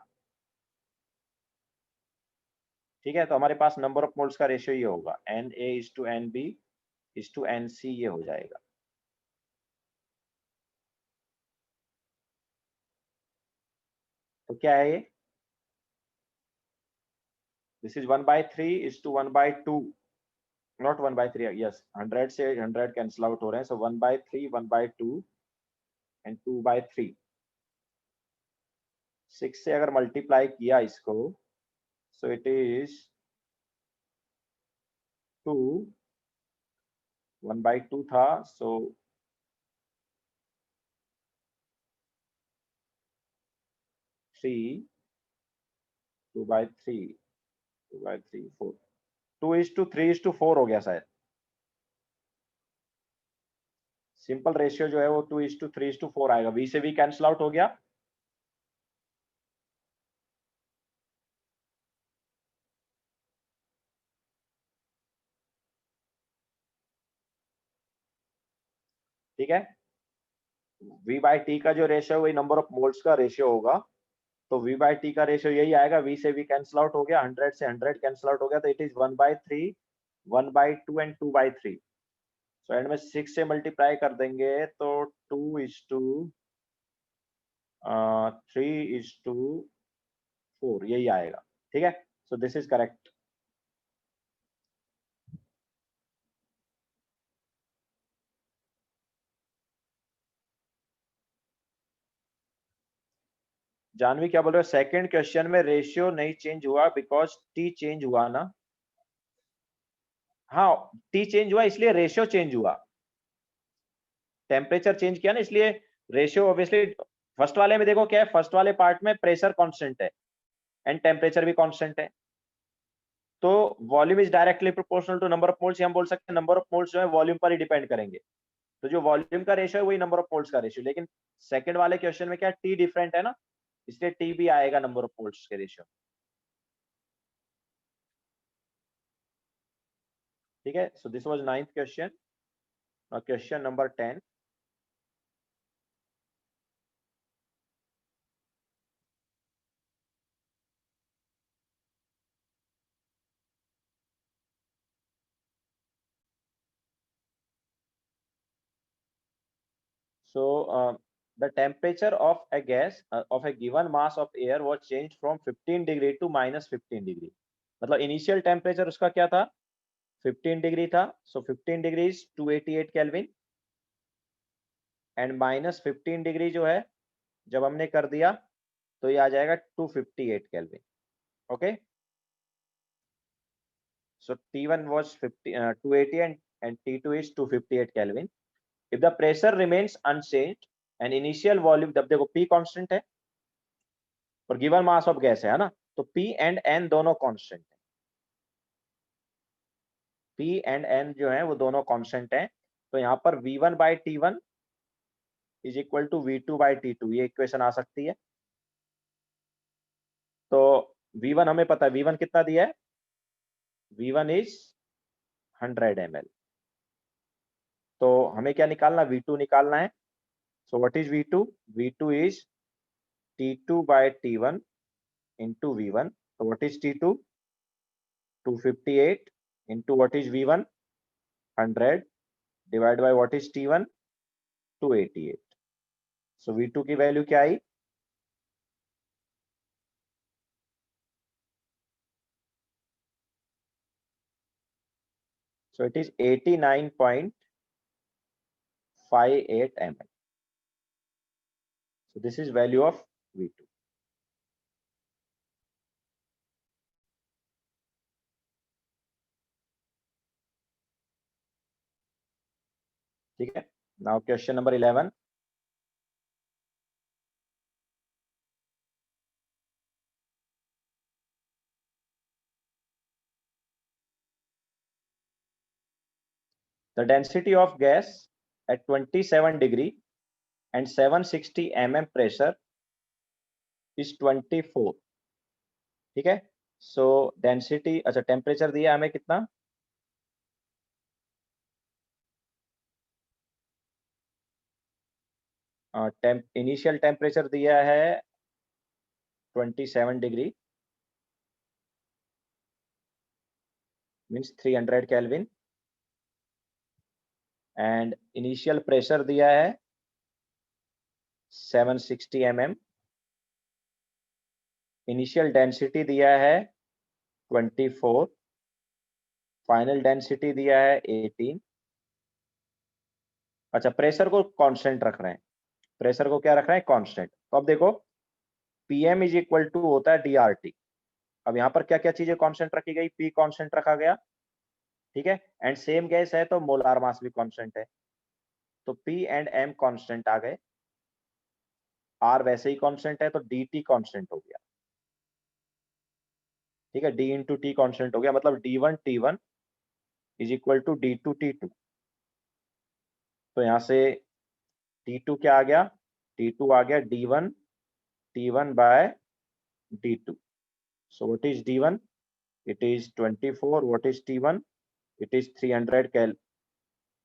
ठीक है। तो हमारे पास नंबर ऑफ मोल्स का रेशियो ये होगा, Na:NB:NC, ये हो जाएगा। तो क्या है ये, दिस इज 1/3:1/2, नॉट 1/3, यस 100 से 100 कैंसिल आउट हो रहे हैं। सो 1/3, 1/2 एंड 2/3। 6 से अगर मल्टीप्लाई किया इसको, सो इट इज 2, 1/2 था, सो 3, 2/3, 2/3, 4, 2:3:4 हो गया शायद। सिंपल रेशियो जो है वो 2:3:4 आएगा, V से V कैंसिल आउट हो गया। ठीक है, V/T का जो रेशियो है वही नंबर ऑफ मोल्स का रेशियो होगा। तो V/T का रेशियो यही आएगा, V से V कैंसिल आउट हो गया, 100 से 100 कैंसिल आउट हो गया, तो it is 1/3, 1/2 and 2/3। So and में 6 से मल्टीप्लाई कर देंगे तो 3:4 यही आएगा, ठीक है। So this is correct. Janvi क्या बोल रहे हो? सेकंड क्वेश्चन में रेशियो नहीं चेंज हुआ बिकॉज टी चेंज हुआ ना। हाँ, टी चेंज हुआ इसलिए रेशियो चेंज हुआ, टेम्परेचर चेंज किया ना इसलिए रेशियो ऑब्वियसली। फर्स्ट वाले में देखो क्या है, फर्स्ट वाले पार्ट में प्रेशर कांस्टेंट है एंड टेम्परेचर भी कांस्टेंट है, तो volume is directly proportional to number of moles. हम बोल सकते हैं नंबर ऑफ मोल्स जो है वॉल्यूम पर ही डिपेंड करेंगे, तो जो वॉल्यूम का रेशियो है वही नंबर ऑफ मोल्स का रेशियो। लेकिन सेकंड वाले क्वेश्चन में क्या टी डिफरेंट है ना, इसलिए टी भी आएगा नंबर ऑफ मोल्स के रेशियो। ठीक है, so this was 9th question. Question number 10। So the temperature of a gas of a given mass of air was changed from 15 degree to minus 15 degree। मतलब initial temperature उसका क्या था, 15 degree था। सो 15 degree is 288 kelvin and minus 15 degree जो है जब हमने कर दिया तो ये आ जाएगा 258 kelvin. Okay, so T1 was 280 and T2 is 258 Kelvin। If the pressure remains unchanged and initial volume, जब देखो P कांस्टेंट है और गिवन मास ऑफ गैस है ना, तो P एंड N दोनों कांस्टेंट है। P एंड N जो है वो दोनों कांस्टेंट हैं, तो यहाँ पर V1 by T1 is equal to V2 by T2, ये इक्वेशन आ सकती है। तो V1 हमें पता है, V1 कितना दिया है, V1 इज 100 ml। तो हमें क्या निकालना, V2 निकालना है। So what is V2? V2 is T2 by T1 into V1। So what is T2? 258 into what is V1? 100 divided by what is T1? 288। So V2 की वैल्यू क्या आई? So it is 89.58 ml। So this is value of V2। ठीक है, now question number 11। The density of gas at 27 degree and 760 mm pressure is 24। ठीक है, सो density, अच्छा temperature दिया हमें कितना, इनिशियल टेम्परेचर दिया है 27 degree means 300 kelvin and initial pressure दिया है 760 mm। इनिशियल डेंसिटी दिया है 24, फाइनल डेंसिटी दिया है 18। अच्छा, प्रेशर को कांस्टेंट रख रहे हैं, प्रेशर को क्या रख रहे हैं, कांस्टेंट। तो अब देखो Pm इज इक्वल टू होता है DRT। अब यहाँ पर क्या क्या चीजें कांस्टेंट रखी गई, P कांस्टेंट रखा गया, ठीक है, एंड सेम गैस है तो मोलार मास भी कांस्टेंट है, तो P एंड M कांस्टेंट आ गए, R वैसे ही कांस्टेंट है तो DT कांस्टेंट हो गया। ठीक है, D इंटू टी कांस्टेंट हो गया, मतलब D1 T1 is equal to D2 T2। तो यहाँ से T2 क्या आ गया, T2 आ गया D1 T1 by D2। So what is D1? It is 24। What is T1? It is 300 kel।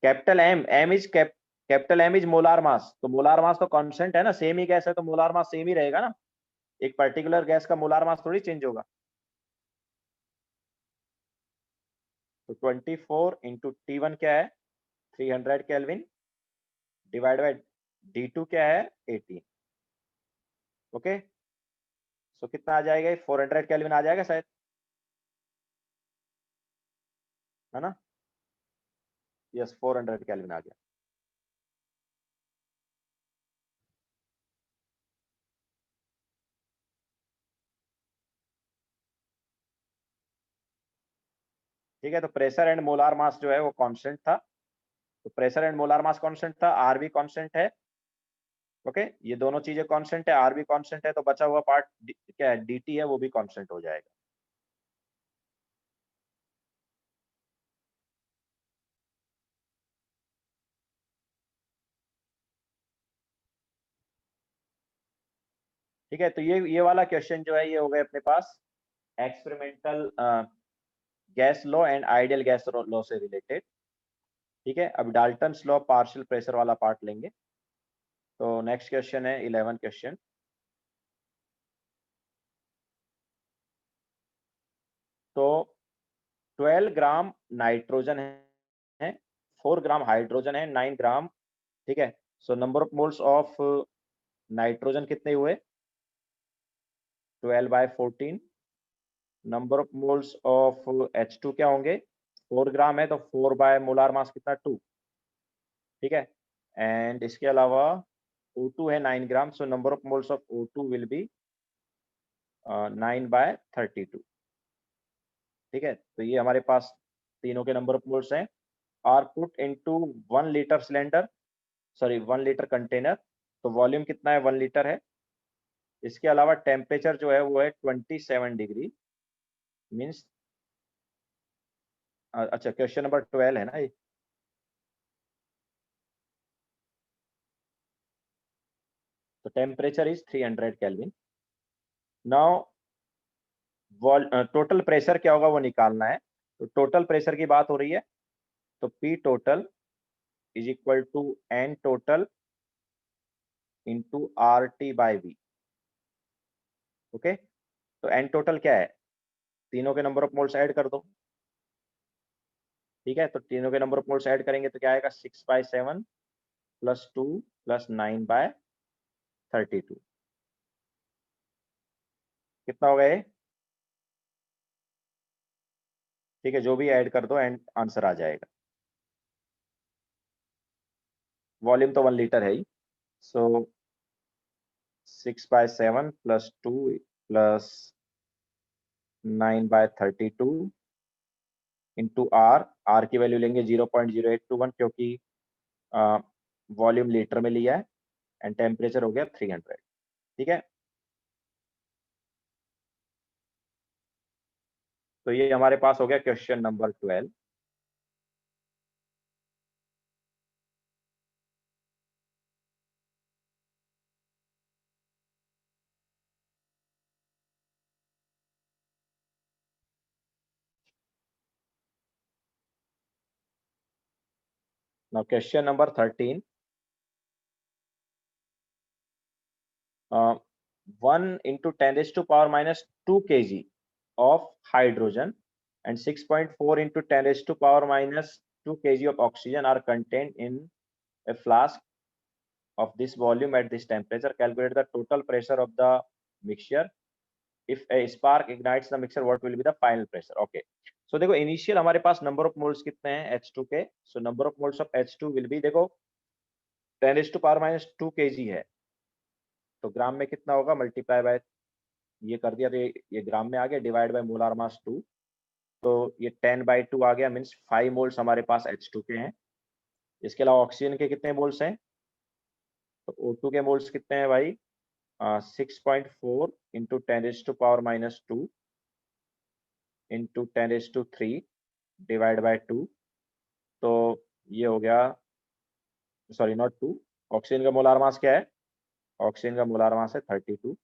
Capital M is capital M is molar मास, तो molar मास तो constant है ना, सेम ही गैस है तो मोलार मास सेम ही रहेगा ना, एक पर्टिकुलर गैस का मोलार मास थोड़ी चेंज होगा। तो 24 इंटू T1 क्या है, 300 केल्विन डिवाइड बाय D2 क्या है, 18। ओके, सो कितना आ जाएगा, 400 केल्विन आ जाएगा शायद, है ना, यस 400 केल्विन आ गया। . ठीक है, तो प्रेशर एंड मोलार मास जो है वो कांस्टेंट था, तो pressure and molar mass constant था, आर भी कांस्टेंट है। ओके, ये दोनों चीजें कांस्टेंट है, आर भी कांस्टेंट है, तो बचा हुआ पार्ट क्या है, dt है, वो भी कांस्टेंट हो जाएगा। ठीक है, तो ये वाला क्वेश्चन जो है ये हो गए अपने पास experimental gas law and ideal gas law से रिलेटेड। ठीक है, अब डाल्टन्स लॉ पार्शियल प्रेशर वाला पार्ट लेंगे। तो नेक्स्ट क्वेश्चन है 11 क्वेश्चन। तो 12 ग्राम नाइट्रोजन है, 4 ग्राम हाइड्रोजन है, 9 ग्राम। ठीक है, सो number of moles of nitrogen कितने हुए, 12/14। Number of moles of H2 क्या होंगे, 4 ग्राम है, तो 4 बाय मोलार मास कितना, 2। ठीक है, एंड इसके अलावा O2 है 9 gram, so number of moles of O2 will be 9/32। ठीक है, तो ये हमारे पास तीनों के नंबर ऑफ मोल्स हैं, are put into 1 litre cylinder, sorry 1 litre container. तो वॉल्यूम कितना है, 1 लीटर है। इसके अलावा टेम्परेचर जो है वो है 27 डिग्री, मीन्स अच्छा क्वेश्चन नंबर 12 है ना ये। तो temperature is 300 kelvin. Now total pressure क्या होगा वो निकालना है। तो टोटल प्रेशर की बात हो रही है, तो P total is equal to N total into RT/V। Okay, तो N टोटल क्या है, तीनों के नंबर ऑफ मोल्स ऐड कर दो। ठीक है, तो तीनों के नंबर ऑफ मोल्स ऐड करेंगे तो क्या आएगा, 6/7 प्लस 2 प्लस 9/32। कितना हो गया ये, ठीक है, जो भी ऐड कर दो एंड आंसर आ जाएगा। वॉल्यूम तो 1 लीटर है ही, सो 6/7 प्लस 2 प्लस 9/32 इंटू आर की वैल्यू लेंगे 0.0821, क्योंकि वॉल्यूम लीटर में लिया है, एंड टेम्परेचर हो गया 300। ठीक है, तो ये हमारे पास हो गया question number 12। Now question number 13। 1 × 10⁻² kg of hydrogen and 6.4 × 10⁻² kg of oxygen are contained in a flask of this volume at this temperature. Calculate the total pressure of the mixture. If a spark ignites the mixture, what will be the final pressure? Okay, so देखो initial हमारे पास number of moles कितने हैं H2 के, सो number of moles of H2 will be, देखो 10⁻² kg है, तो ग्राम में कितना होगा, मल्टीप्लाई बाय ये कर दिया, तो ये ग्राम में आ गया, डिवाइड बाय मोलार मास 2, तो ये 10/2 आ गया, मीन्स 5 मोल्स हमारे पास H2 के हैं। इसके अलावा ऑक्सीजन के कितने मोल्स हैं, तो O2 के मोल्स कितने हैं भाई, 6.4 इंटू 10⁻² इंटू 10⁻³ डिवाइड बाय 2, तो ये हो गया, सॉरी नॉट 2, ऑक्सीजन का मोलार मास क्या है, ऑक्सीजन का मोलार मास है 32,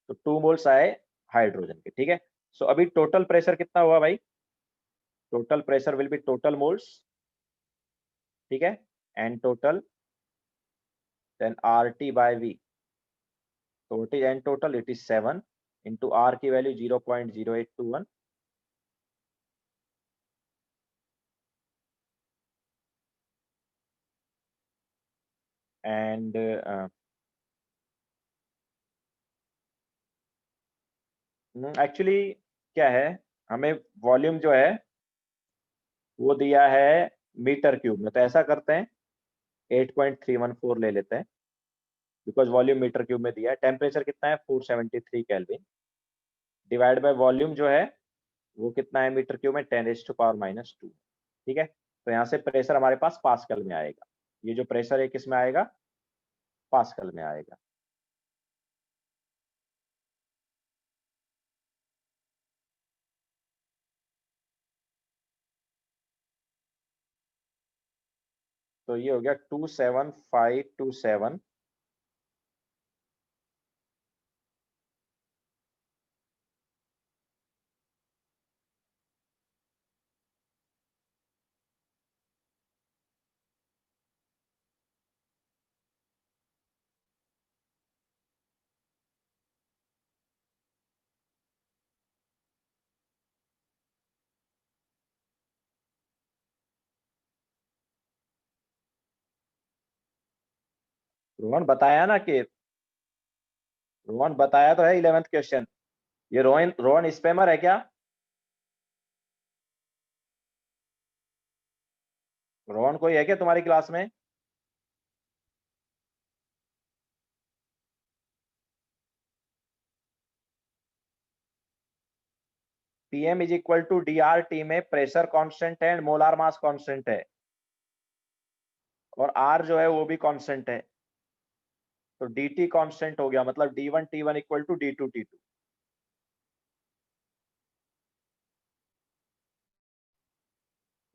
तो 2 मोल्स आए हाइड्रोजन के। ठीक है, सो अभी टोटल प्रेशर कितना हुआ भाई, total pressure will be total moles, ठीक है, एन टोटल देन RT/V, तो what is N total, it is 7 into R की वैल्यू 0.0821, एंड एक्चुअली क्या है, हमें वॉल्यूम जो है वो दिया है मीटर क्यूब में, तो ऐसा करते हैं 8.314 ले लेते हैं, बिकॉज वॉल्यूम मीटर क्यूब में दिया है। टेम्परेचर कितना है 473 केल्विन, डिवाइड बाय वॉल्यूम जो है वो कितना है मीटर क्यूब में, 10⁻⁻²। ठीक है, तो यहाँ से प्रेशर हमारे पास पास्कल में आएगा। ये जो प्रेशर है किस में आएगा, पास्कल में आएगा। तो ये हो गया 27527। रोहन बताया ना कि, रोहन बताया तो है 11th क्वेश्चन। ये रोहन रोहन स्पैमर है क्या? रोहन कोई है क्या तुम्हारी क्लास में? PM is equal to DRT में प्रेशर कांस्टेंट है एंड मोलार मास कांस्टेंट है, और आर जो है वो भी कांस्टेंट है। तो dt कांस्टेंट हो गया, मतलब d1t1 इक्वल टू d2t2।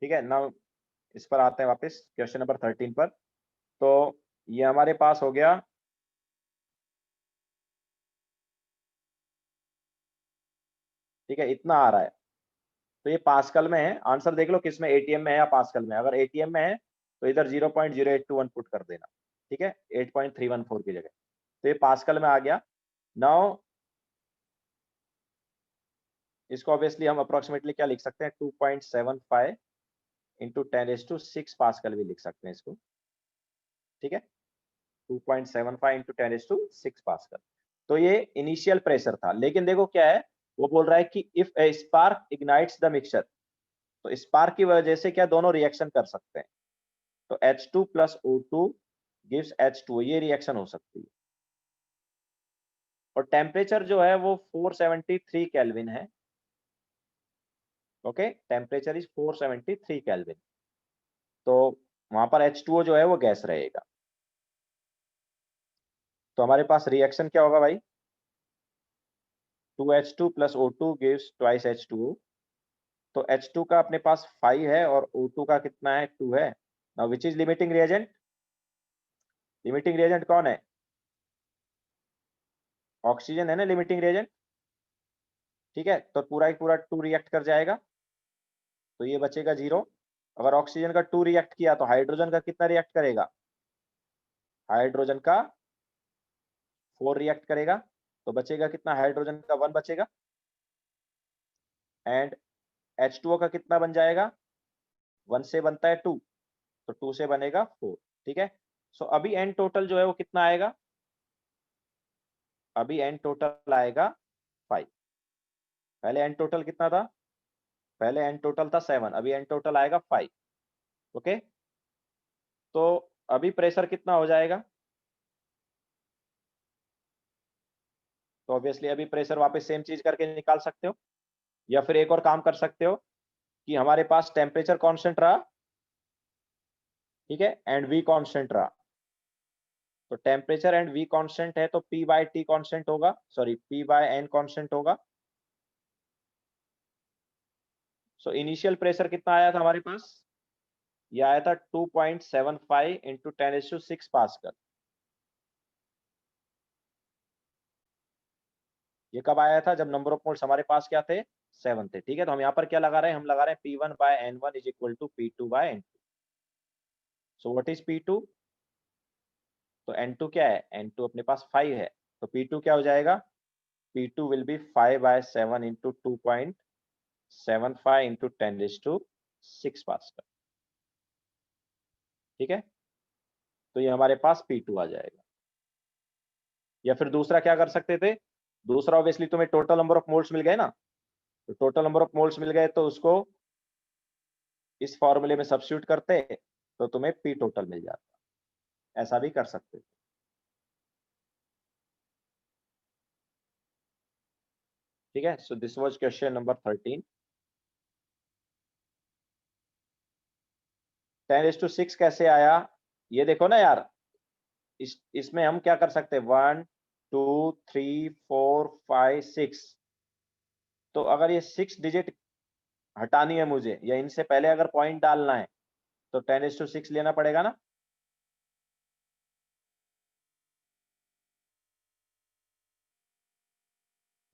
ठीक है ना, इस पर आते हैं वापस क्वेश्चन नंबर 13 पर। तो ये हमारे पास हो गया, ठीक है, इतना आ रहा है। तो ये पास्कल में है, आंसर देख लो किस में, एटीएम में है या पास्कल में। अगर एटीएम में है तो इधर 0.0821 पुट कर देना। ठीक है, 8.314 की जगह। तो ये पास्कल में आ गया। नाउ इसको ऑब्वियसली हम अप्रोक्सीमेटली क्या लिख सकते हैं, 2.75 इंटू 10⁶ पास्कल भी लिख सकते हैं इसको। ठीक है, 2.75 इंटू 10⁶ पास्कल। तो ये इनिशियल प्रेशर था, लेकिन देखो क्या है, वो बोल रहा है कि if A spark ignites the mixture, तो स्पार्क की वजह से क्या दोनों रिएक्शन कर सकते हैं। तो H2 plus O2 gives H2, ये रिएक्शन हो सकती है। और टेम्परेचर जो है वो 473 केल्विन है। Okay, temperature is 473 kelvin. तो वहां पर H2O जो है वो गैस रहेगा। तो हमारे पास रिएक्शन क्या होगा भाई, 2H2 plus O2 gives twice H2O। तो H2 का अपने पास 5 है और O2 का कितना है, 2 है। Now which is limiting reagent, limiting reagent कौन है, ऑक्सीजन है ना लिमिटिंग रिएजेंट। ठीक है, तो पूरा ही पूरा 2 रिएक्ट कर जाएगा, तो ये बचेगा 0। अगर ऑक्सीजन का 2 रिएक्ट किया तो हाइड्रोजन का कितना रिएक्ट करेगा, हाइड्रोजन का 4 रिएक्ट करेगा, तो बचेगा कितना, हाइड्रोजन का 1 बचेगा। एंड H2O का कितना बन जाएगा, 1 से बनता है 2, तो 2 से बनेगा 4। ठीक है, सो अभी एन टोटल जो है वो कितना आएगा, अभी एन टोटल आएगा 5। पहले एन टोटल कितना था, पहले एन टोटल था 7, अभी एन टोटल आएगा 5। ओके, तो अभी प्रेशर कितना हो जाएगा, तो ऑब्वियसली अभी प्रेशर वापस सेम चीज करके निकाल सकते हो, या फिर एक और काम कर सकते हो कि हमारे पास टेम्परेचर कांस्टेंट रहा, ठीक है, एंड वी कांस्टेंट रहा। तो टेम्परेचर एंड वी कांस्टेंट है तो P बाय T कांस्टेंट होगा, sorry P by N constant होगा। सो इनिशियल प्रेशर कितना आया था हमारे पास, ये आया था 2.75 इंटू 10⁶ पास्कल। ये कब आया था, जब नंबर ऑफ मोल्स हमारे पास क्या थे, 7 थे। ठीक है, तो हम यहाँ पर क्या लगा रहे हैं, हम लगा रहे हैं P1 by N1 is equal to P2 by N2। So what is P2, तो N2 क्या है, N2 अपने पास 5 है, तो P2 क्या हो जाएगा, P2 will be 5 by 7 into 2.75 into 10⁶ pascal. ठीक है, तो ये हमारे पास P2 आ जाएगा। या फिर दूसरा क्या कर सकते थे, दूसरा ऑब्वियसली तुम्हें टोटल नंबर ऑफ मोल्स मिल गए ना, तो टोटल नंबर ऑफ मोल्स मिल गए तो उसको इस फॉर्मूले में सब्स्टिट्यूट करते तो तुम्हें पी टोटल मिल जाता, ऐसा भी कर सकते। ठीक है, so this was question number 13। 10⁶ कैसे आया, ये देखो ना यार, इसमें हम क्या कर सकते हैं, 1 2 3 4 5 6। तो अगर ये 6 डिजिट हटानी है मुझे, या इनसे पहले अगर पॉइंट डालना है, तो 10⁶ लेना पड़ेगा ना।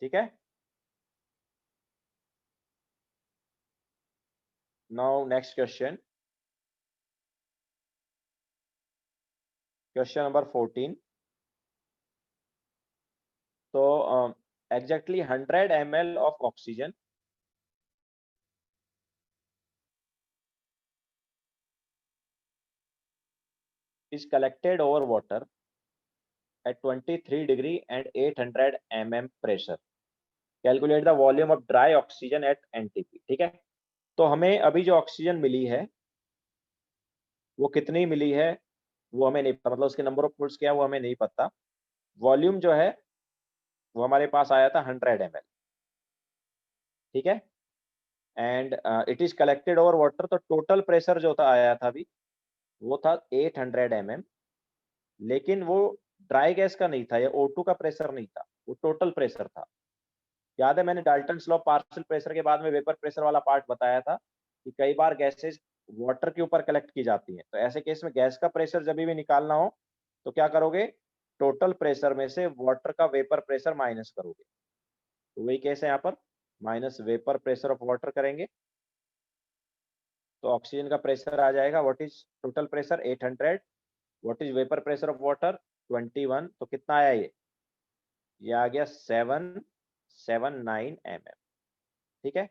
ठीक है, now next question, question number 14। तो exactly 100 ml of oxygen is collected over water at 23 degree and 800 mm pressure. Calculate the volume of dry oxygen at NTP। ठीक है, तो हमें अभी जो ऑक्सीजन मिली है वो कितनी मिली है वो हमें नहीं पता, मतलब उसके नंबर ऑफ मोल्स क्या है वो हमें नहीं पता। वॉल्यूम जो है वो हमारे पास आया था 100 ml। ठीक है, and it is collected over water, तो टोटल प्रेशर जो था आया था अभी वो था 800 mm। लेकिन वो ड्राई गैस का नहीं था, या O2 का प्रेशर नहीं था, वो टोटल प्रेशर था। याद है मैंने डाल्टन्स लॉ पार्शियल प्रेशर के बाद में वेपर प्रेशर वाला पार्ट बताया था कि कई बार गैसेज वाटर के ऊपर कलेक्ट की जाती हैं, तो ऐसे केस में गैस का प्रेशर जब भी निकालना हो तो क्या करोगे, टोटल प्रेशर में से वाटर का वेपर प्रेशर माइनस करोगे। तो वही केस है यहाँ पर, minus vapour pressure of water करेंगे, तो ऑक्सीजन का प्रेशर आ जाएगा, what is total pressure 800, what is vapour pressure of water 21, तो कितना आया ये आ गया 779 mm। ठीक है,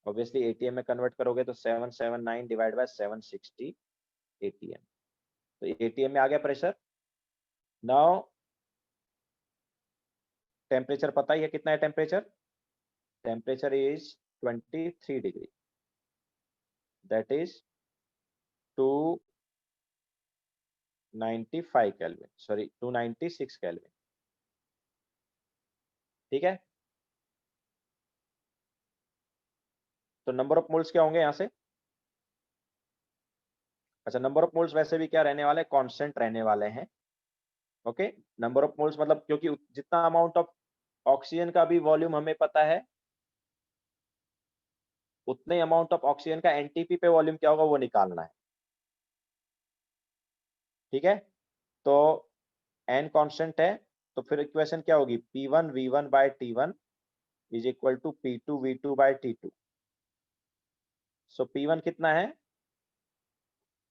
ऑब्वियसली एटीएम में कन्वर्ट करोगे तो 779 डिवाइड बाय 760 एटीएम, तो एटीएम में आ गया प्रेशर। नाउ टेम्परेचर पता ही है कितना है temperature, temperature is 23 degree, that is 295 kelvin, sorry 296 kelvin. ठीक है, तो नंबर ऑफ मोल्स क्या होंगे यहाँ से, अच्छा नंबर ऑफ मोल्स वैसे भी क्या रहने वाले, कांस्टेंट रहने वाले हैं। ओके, नंबर ऑफ मोल्स मतलब क्योंकि जितना अमाउंट ऑफ ऑक्सीजन का भी वॉल्यूम हमें पता है, उतने अमाउंट ऑफ ऑक्सीजन का एनटीपी पे वॉल्यूम क्या होगा वो निकालना है। ठीक है, तो एन कांस्टेंट है, तो फिर इक्वेशन क्या होगी, P1 V1 by T1 is equal to P2 V2 by T2। So P1 कितना है,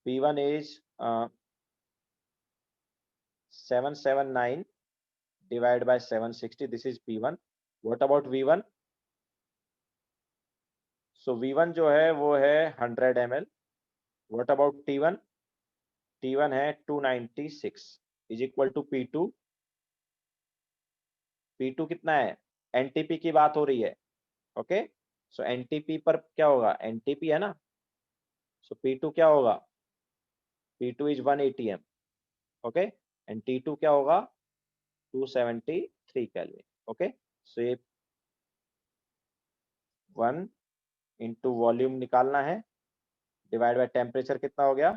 P1 is 779 divide by 760, this is P1। What about V1, so V1 जो है वो है 100 ml। What about T1, T1 है 296 is equal to P2, P2 कितना है, NTP की बात हो रही है। ओके, सो एनटीपी पर क्या होगा, एनटीपी है ना, सो P2 क्या होगा, P2 is 1 atm। Okay, and T2 क्या होगा 273 केल्विन। ओके, सो ये 1 इंटू वॉल्यूम निकालना है, डिवाइड बाय टेम्परेचर कितना हो गया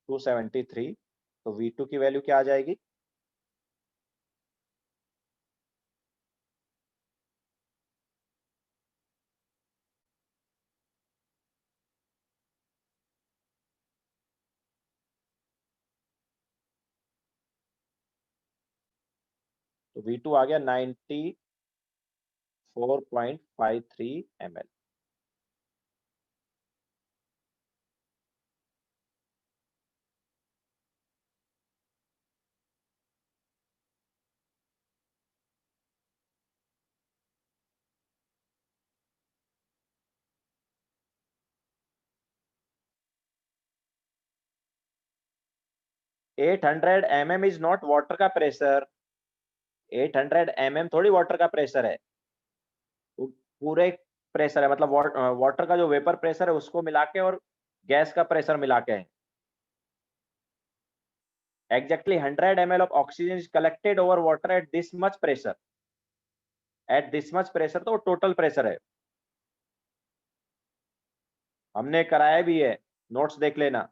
273, तो V2 की वैल्यू क्या आ जाएगी, तो V2 आ गया 94.53 ml। 800 mm is not water का प्रेशर, 800 mm थोड़ी वाटर का प्रेशर है, पूरे प्रेशर है, मतलब वाटर का जो वेपर प्रेशर है उसको मिला के और गैस का प्रेशर मिला के है। Exactly 100 ml of oxygen is collected over water at this much pressure, at this much pressure तो टोटल प्रेशर है, हमने कराया भी है नोट्स देख लेना।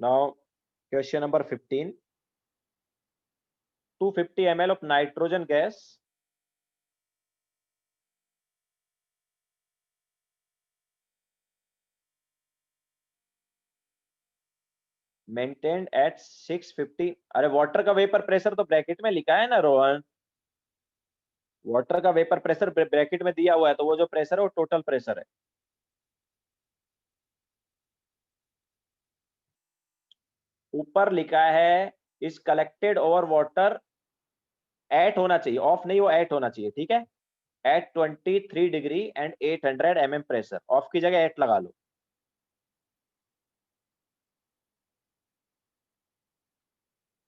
Now question number 15, 250 ml of nitrogen gas maintained at 650। अरे वाटर का वेपर प्रेशर तो ब्रैकेट में लिखा है ना रोहन, वाटर का वेपर प्रेशर ब्रैकेट में दिया हुआ है, तो वो जो प्रेशर है वो टोटल प्रेशर है। ऊपर लिखा है is collected over water at होना चाहिए, ऑफ नहीं, वो एट होना चाहिए, ठीक है। At 23 degree and 800 mm pressure, of की जगह एट लगा लो।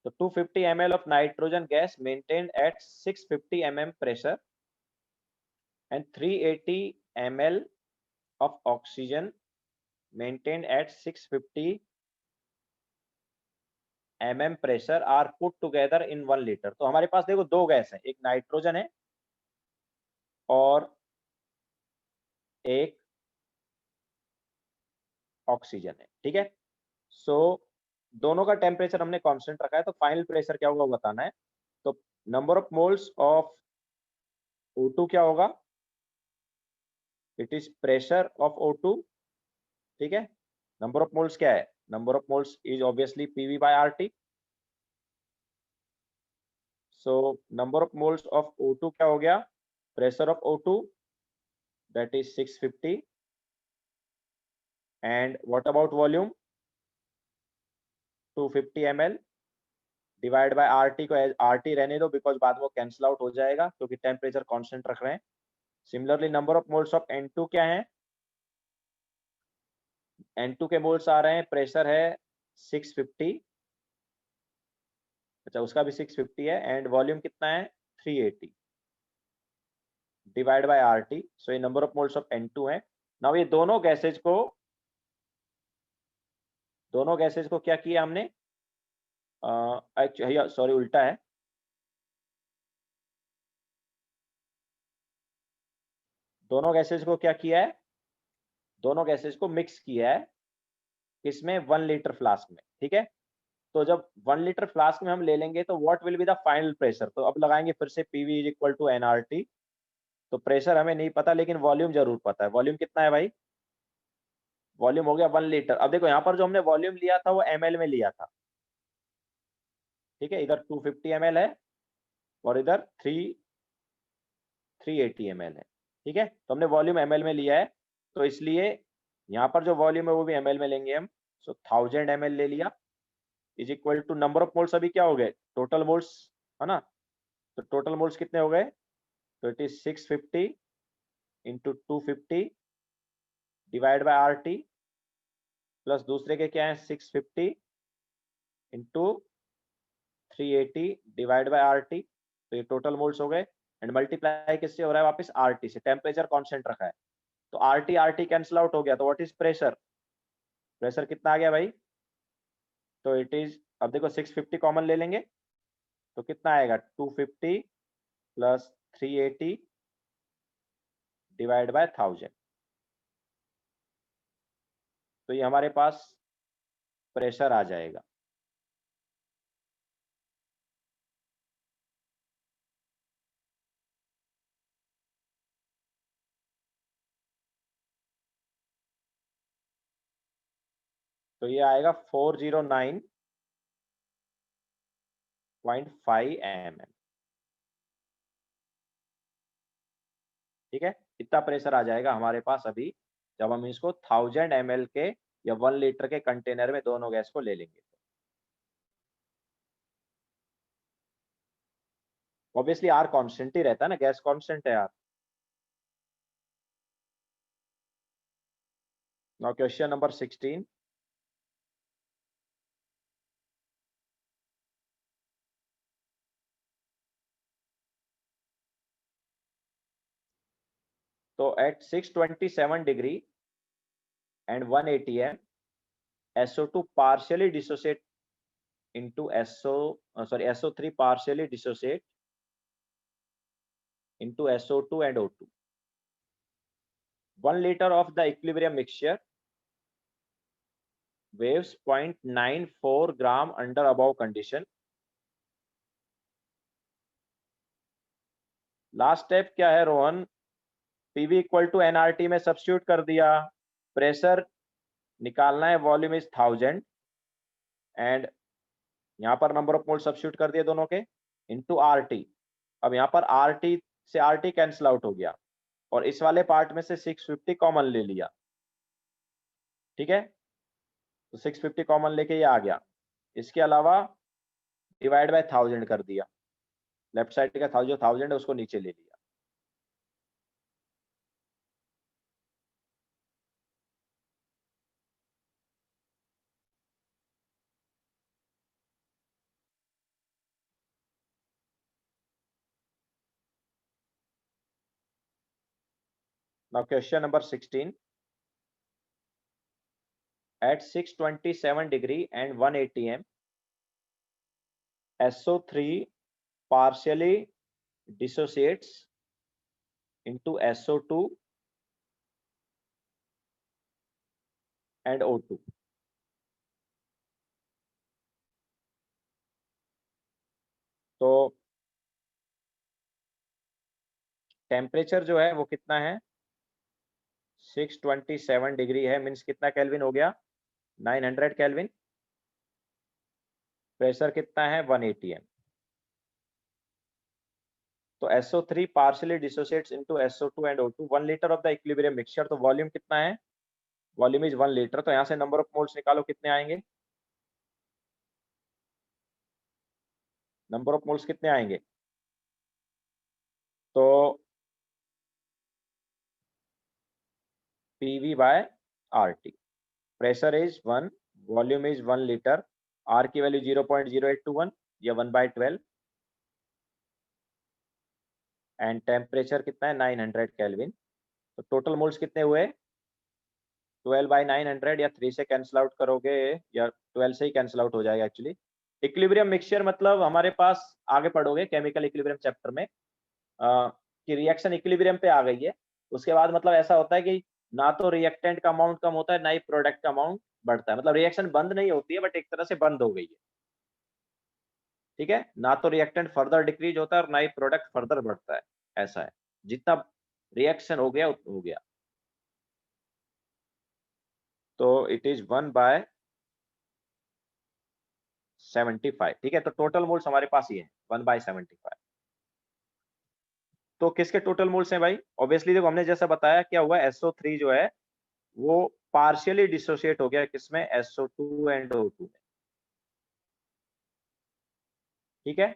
तो 250 ml of nitrogen gas maintained at 650 mm pressure and 380 ml of oxygen maintained at 650 mm pressure are put together in 1 liter। तो हमारे पास देखो दो गैस है, एक नाइट्रोजन है और एक ऑक्सीजन है, ठीक है। सो दोनों का टेम्परेचर हमने कांस्टेंट रखा है, तो फाइनल प्रेशर क्या होगा बताना है। तो number of moles of O2 क्या होगा, it is pressure of O2, ठीक है। नंबर ऑफ मोल्स क्या है, number of moles is obviously PV by RT। So number of moles of O2 क्या हो गया, pressure of O2 that is 650 and what about volume 250 ml divide by RT को RT रहने दो because बाद में कैंसिल आउट हो जाएगा क्योंकि टेम्परेचर कांस्टेंट रख रहे हैं। Similarly number of moles of N2 क्या है, N2 के मोल्स आ रहे हैं, प्रेशर है 650, अच्छा उसका भी 650 है एंड वॉल्यूम कितना है 380 डिवाइड बाय RT। सो ये number of moles of N2 है। नाउ ये दोनों गैसेज को क्या किया हमने, सॉरी उल्टा है, दोनों गैसेज को क्या किया है, दोनों गैसेज को मिक्स किया है इसमें 1 लीटर फ्लास्क में, ठीक है। तो जब 1 लीटर फ्लास्क में हम ले लेंगे तो what will be the final pressure, तो अब लगाएंगे फिर से PV is equal to nRT। तो प्रेशर हमें नहीं पता लेकिन वॉल्यूम जरूर पता है, वॉल्यूम कितना है भाई, वॉल्यूम हो गया 1 लीटर। अब देखो यहाँ पर जो हमने वॉल्यूम लिया था वो ml में लिया था, ठीक है, इधर 250 ml है और इधर 380 ml है, ठीक है। तो हमने वॉल्यूम ml में लिया है, तो इसलिए यहाँ पर जो वॉल्यूम है वो भी ml में लेंगे हम। सो 1000 ml ले लिया is equal to number of moles अभी क्या हो गए, टोटल मोल्स, है ना। तो टोटल मोल्स कितने हो गए, तो it is 650 into 250 divide by RT plus दूसरे के क्या है 650 इंटू 380 डिवाइड बाय RT। तो ये टोटल मोल्स हो गए एंड मल्टीप्लाई किससे हो रहा है वापस RT से, टेम्परेचर कांस्टेंट रखा है। तो RT कैंसिल आउट हो गया, तो व्हाट इज प्रेशर, प्रेशर कितना आ गया भाई, तो इट इज, अब देखो 650 कॉमन ले लेंगे तो कितना आएगा 250 प्लस 380 डिवाइड बाय 1000। तो ये हमारे पास प्रेशर आ जाएगा। तो ये आएगा 409.5 mm, ठीक है। इतना प्रेशर आ जाएगा हमारे पास अभी जब हम इसको 1000 ml के या 1 लीटर के कंटेनर में दोनों गैस को ले लेंगे। ऑब्वियसली आर कांस्टेंट ही रहता है ना, गैस कांस्टेंट है यार। नाउ क्वेश्चन नंबर 16, तो at 627 degree and 180 m SO2 partially dissociate into SO3 partially dissociate into SO2 and O2. 1 liter of the equilibrium mixture weighs 0.94 gram under above condition. Last step क्या है Rohan? PV equal to NRT में substitute कर दिया, pressure निकालना है, volume is 1000 and यहाँ पर number of mole substitute कर दिए दोनों के इनटू आरटी। अब यहाँ पर आरटी से आरटी कैंसिल आउट हो गया और इस वाले पार्ट में से 650 कॉमन ले लिया, ठीक है? तो 650 कॉमन लेके ये आ गया। इसके अलावा डिवाइड बाय 1000 कर दिया, लेफ्ट साइड का जो 1000 है उसको नीचे ले लिया। Now question number 16. At 627 degree and 1 atm, SO3 partially dissociates into SO2 and O2. तो टेम्परेचर जो है वो कितना है? 627 डिग्री है, मीन्स कितना केल्विन हो गया? 900 केल्विन। प्रेशर कितना है? 1 atm। तो SO3 partially dissociates into SO2 and O2, 1 litre of the equilibrium mixture. तो वॉल्यूम कितना है? Volume is 1 litre. तो यहाँ से नंबर ऑफ मोल्स निकालो, कितने आएंगे? नंबर ऑफ मोल्स कितने आएंगे? तो PV by RT। Pressure is 1, volume is 1 litre, R की वैल्यू 0.0821 या 1/12 एंड टेम्परेचर कितना है? 900 केल्विन। तो टोटल मोल्स कितने हुए? 12/900 या 3 से कैंसिल आउट करोगे या 12 से ही कैंसिल आउट हो जाएगा एक्चुअली। इक्विलिब्रियम मिक्सचर मतलब हमारे पास आगे पढ़ोगे केमिकल इक्विलिब्रियम चैप्टर में कि रिएक्शन इक्विलिब्रियम पे आ गई है, उसके बाद मतलब ऐसा होता है कि ना तो रिएक्टेंट का अमाउंट कम होता है ना ही प्रोडक्ट का अमाउंट बढ़ता है। मतलब रिएक्शन बंद नहीं होती है बट एक तरह से बंद हो गई है, ठीक है? ना तो रिएक्टेंट फर्दर डिक्रीज होता है और ना ही प्रोडक्ट फर्दर बढ़ता है, ऐसा है। जितना रिएक्शन हो गया उतना हो गया। तो इट इज 1/75, ठीक है? तो टोटल मोल्स हमारे पास ये है 1/75। तो किसके टोटल मोल्स हैं भाई? ऑब्वियसली देखो हमने जैसा बताया क्या हुआ, SO3 जो है वो पार्शियली डिसोसिएट हो गया किसमें? SO2 एंड O2 में, ठीक है?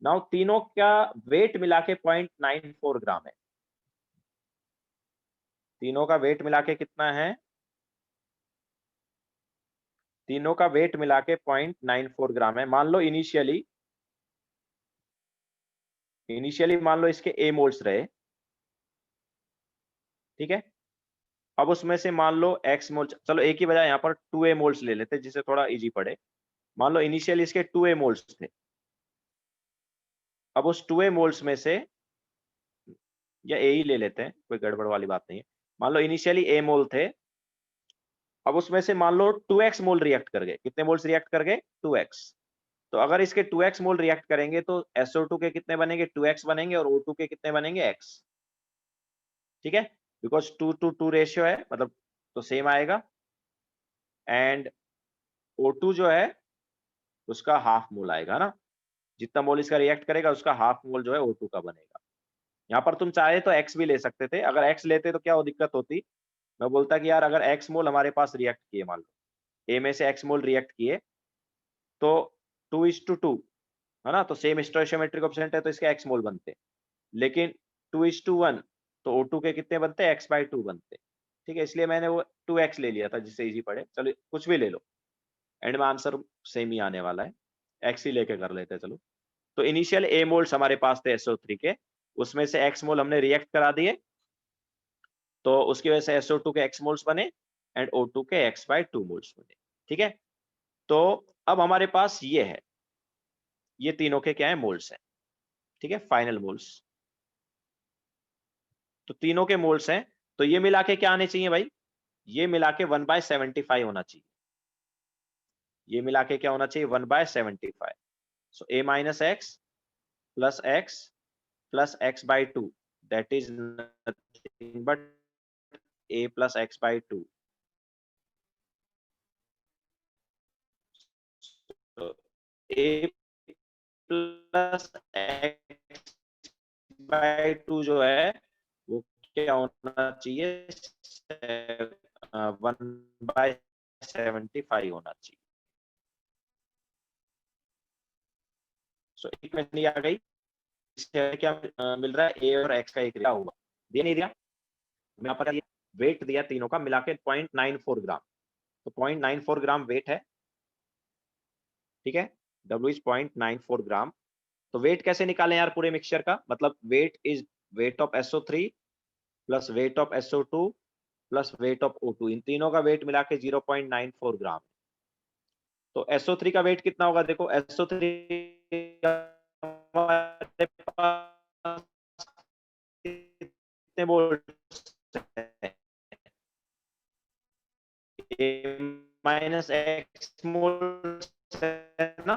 नाउ तीनों का वेट मिला के 0.94 ग्राम है। तीनों का वेट मिला के कितना है? तीनों का वेट मिला के 0.94 ग्राम है। मान लो इनिशियली मान लो इसके A मोल्स रहे, ठीक है? अब उसमें से मान लो X मोल, चलो एक ही बजाय यहाँ पर 2A मोल्स ले लेते जिससे थोड़ा इजी पड़े। मान लो इनिशियली इसके 2A मोल्स थे। अब उस 2A मोल्स में से, या A ही ले लेते हैं, कोई गड़बड़ वाली बात नहीं है। मान लो इनिशियली A मोल थे, अब उसमें से मान लो 2x मोल रिएक्ट कर गए। कितने मोल्स रिएक्ट कर गए? 2x। तो अगर इसके 2x मोल रिएक्ट करेंगे तो SO2 के कितने बनेंगे? 2x बनेंगे और O2 के कितने बनेंगे? x, ठीक है? बिकॉज 2:2 रेशियो है, मतलब तो सेम आएगा। एंड O2 जो है उसका हाफ मोल आएगा ना, जितना मोल इसका रिएक्ट करेगा उसका हाफ मोल जो है O2 का बनेगा। यहाँ पर तुम चाहे तो x भी ले सकते थे। अगर x लेते तो क्या वो दिक्कत होती? मैं बोलता कि यार अगर x मोल हमारे पास रिएक्ट किए, मान लो A में से x मोल रिएक्ट किए तो 2:2 है ना, तो सेम स्टोइचियोमेट्रिक कोएफिशिएंट है तो इसके x मोल बनते। लेकिन 2:1 तो O2 के कितने बनते? x/2 बनते, ठीक है? इसलिए मैंने वो 2x ले लिया था जिससे इजी पड़े। चलो कुछ भी ले लो, एंड में आंसर सेम ही आने वाला है, x ही लेके कर लेते हैं। चलो, तो इनिशियल A मोल्स हमारे पास थे SO3 के, उसमें से x मोल हमने रिएक्ट करा दिए तो उसकी वजह से SO2 के x मोल्स बने एंड O2 के x/2 मोल्स बने, ठीक है? तो अब हमारे पास ये है, ये तीनों के क्या है? मोल्स हैं, ठीक है? Final moles. तो तीनों के मोल्स हैं, तो ये मिला के क्या आने चाहिए भाई, ये मिला के 1/75 होना चाहिए, ये मिला के क्या होना चाहिए 1/75। सो a minus x plus x by 2, that is nothing but a plus x by 2। so a plus x by 2 जो है वो क्या होना चाहिए 1/75 होना चाहिए। सो इक्वेशन आ गई, इससे क्या मिल रहा है, a और x का एक रिश्ता हुआ, दिया नहीं दिया, यहाँ पर वेट दिया तीनों का मिला के 0.94 ग्राम, तो 0.94 ग्राम वेट है, ठीक है, W इज 0.94 ग्राम। तो वेट कैसे निकालें यार पूरे मिक्सचर का, मतलब weight is weight of SO3 plus weight of SO2 plus weight of O2, इन तीनों का वेट मिला के 0.94 ग्राम। तो SO3 का वेट कितना होगा, देखो SO3 हमारे पास कितने मोल्स हैं, माइनस एक्स मोल्स है ना,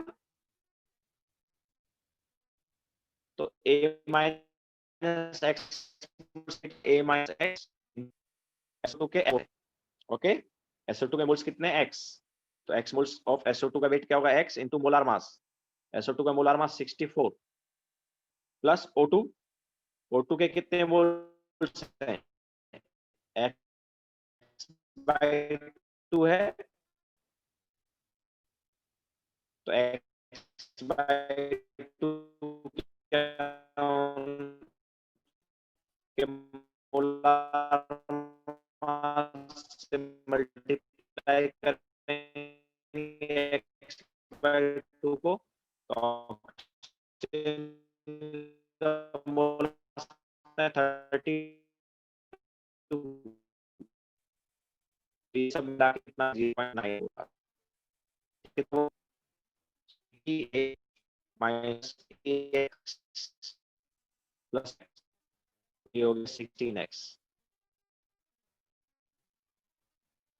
तो a minus x a minus x SO2 के ओके, SO2 के मोल्स कितने x, तो x मोल्स ऑफ SO2 का वेट क्या होगा x इंटू मोलार मास, SO2 का मोलार मास 64 प्लस O2 के कितने मोल्स हैं x बाय 2 है, तो x बाय 2 के मोलार मास से मल्टीप्लाई करेंगे x बाय 2 को, तो ऑक्सीजन का मोलार मास है 32, ये सब मिला के कितना 0.9 होगा, तो a माइनस ax प्लस ये हो गया 16x।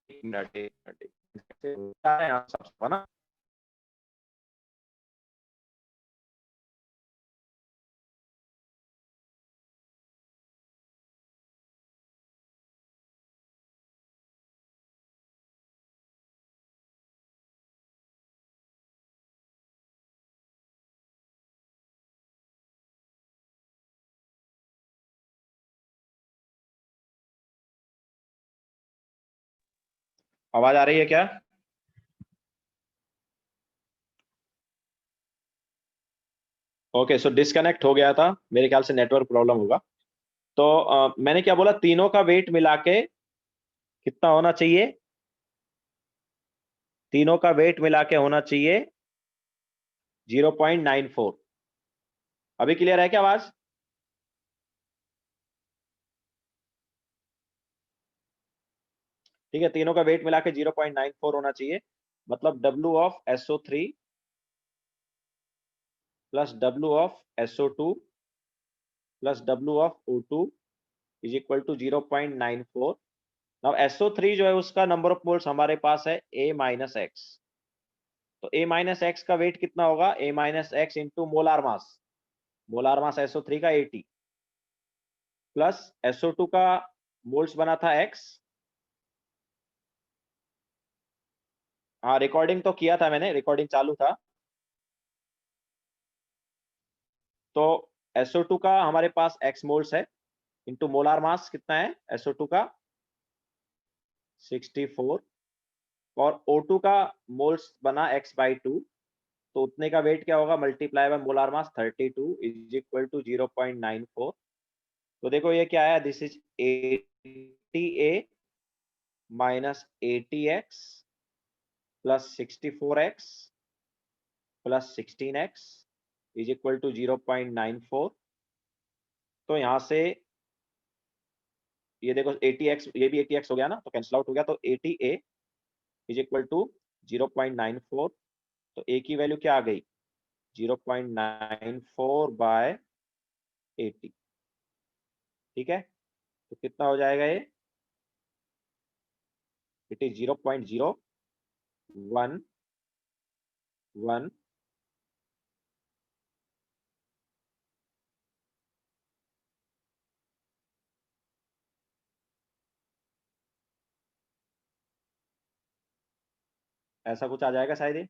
एक मिनट ना, आवाज आ रही है क्या? ओके, सो डिस्कनेक्ट हो गया था, मेरे ख्याल से नेटवर्क प्रॉब्लम होगा। तो मैंने क्या बोला, तीनों का वेट मिला के कितना होना चाहिए, तीनों का वेट मिला के होना चाहिए 0.94। अभी क्लियर है क्या आवाज? ठीक है, तीनों का वेट मिला के 0.94 होना चाहिए, मतलब W of SO3 plus W of SO2 plus W of O2 is equal to 0.94। Now SO3 जो है उसका नंबर ऑफ मोल्स हमारे पास है a माइनस एक्स, तो a माइनस एक्स का वेट कितना होगा, a minus x into molar mass SO3 का 80 प्लस SO2 का मोल्स बना था x, हाँ रिकॉर्डिंग तो किया था मैंने, रिकॉर्डिंग चालू था। तो SO2 का हमारे पास x मोल्स है इंटू मोलार मास कितना है SO2 का 64, और O2 का मोल्स बना x बाई 2, तो उतने का वेट क्या होगा multiply by molar mass 32 is equal to 0.94। तो देखो ये क्या है, this is 80a minus 80x plus 64x plus 16x is equal to 0.94। तो यहाँ से ये देखो 80x, ये भी 80x हो गया ना, तो कैंसिल आउट हो गया, तो 80a इज इक्वल टू 0.94। तो a की वैल्यू क्या आ गई 0.94 बाय 80, ठीक है। तो कितना हो जाएगा ये? It is 0.011। ऐसा कुछ आ जाएगा शायद ये।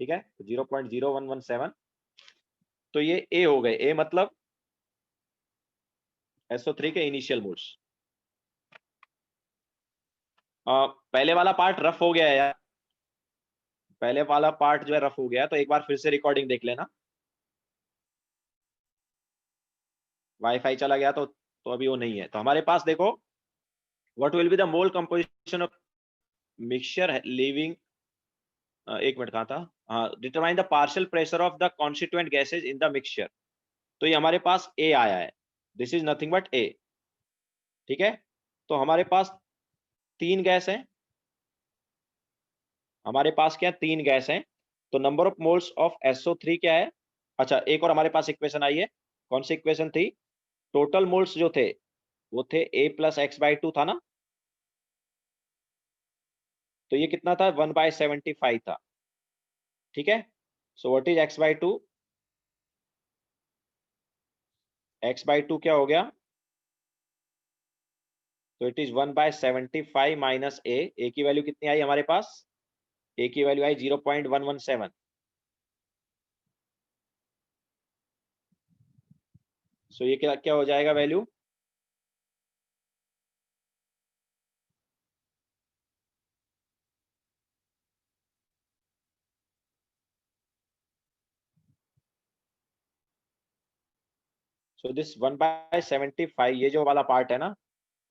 ठीक है, 0.0117। तो ये ए हो गए। ए मतलब SO3 के इनिशियल मोल्स। पहले वाला पार्ट रफ हो गया है यार, पहले वाला पार्ट जो है रफ हो गया है, तो एक बार फिर से रिकॉर्डिंग देख लेना। वाईफाई चला गया तो अभी वो नहीं है। तो हमारे पास देखो, what will be the mole composition of mixture living, एक मिनट कहा था, हाँ, determine the partial pressure of the constituent gases in the mixture. तो ये हमारे पास ए आया है, दिस इज नथिंग बट ए। ठीक है, तो हमारे पास तीन गैस हैं, हमारे पास क्या, तीन गैस हैं। तो number of moles of SO3 क्या है? अच्छा, एक और हमारे पास इक्वेशन आई है। कौन सी इक्वेशन थी? टोटल मोल्स जो थे वो थे A+X/2 था ना। तो ये कितना था? 1/75 था। ठीक है, so what is X/2? X/2 क्या हो गया? तो इट इज 1/75 माइनस ए की वैल्यू कितनी आई हमारे पास? ए की वैल्यू आई 0.117। सो ये क्या क्या हो जाएगा वैल्यू? सो दिस 1/75, ये जो वाला पार्ट है ना,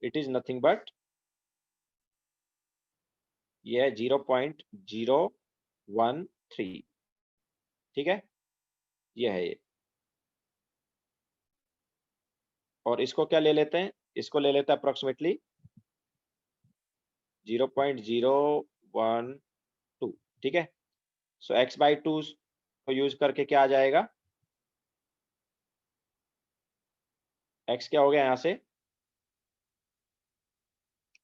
इट इज नथिंग बट ये है 0.013। ठीक है, ये है ये। और इसको क्या ले लेते हैं? इसको ले लेते हैं अप्रोक्सीमेटली 0.012। ठीक है, सो X/2 को यूज करके क्या आ जाएगा? X क्या हो गया यहाँ से?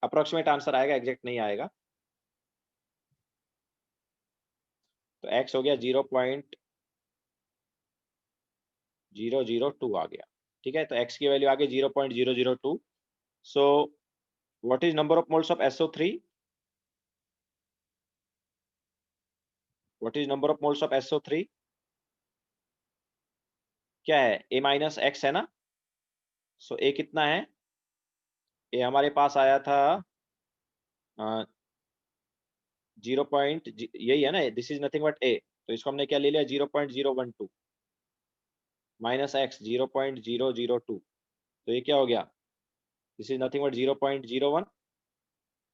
अप्रोक्सीमेट आंसर आएगा, एग्जैक्ट नहीं आएगा। तो X हो गया 0.002 आ गया। ठीक है, तो X की वैल्यू आ गई 0.002। सो what is number of moles of SO3? What is number of moles of SO3? क्या है? A-X है ना। सो A कितना है? A हमारे पास आया था 0. यही है ना, this is nothing but A। तो इसको हमने क्या ले लिया? 0.012 माइनस X 0.002। तो ये क्या हो गया? This is nothing but 0.01।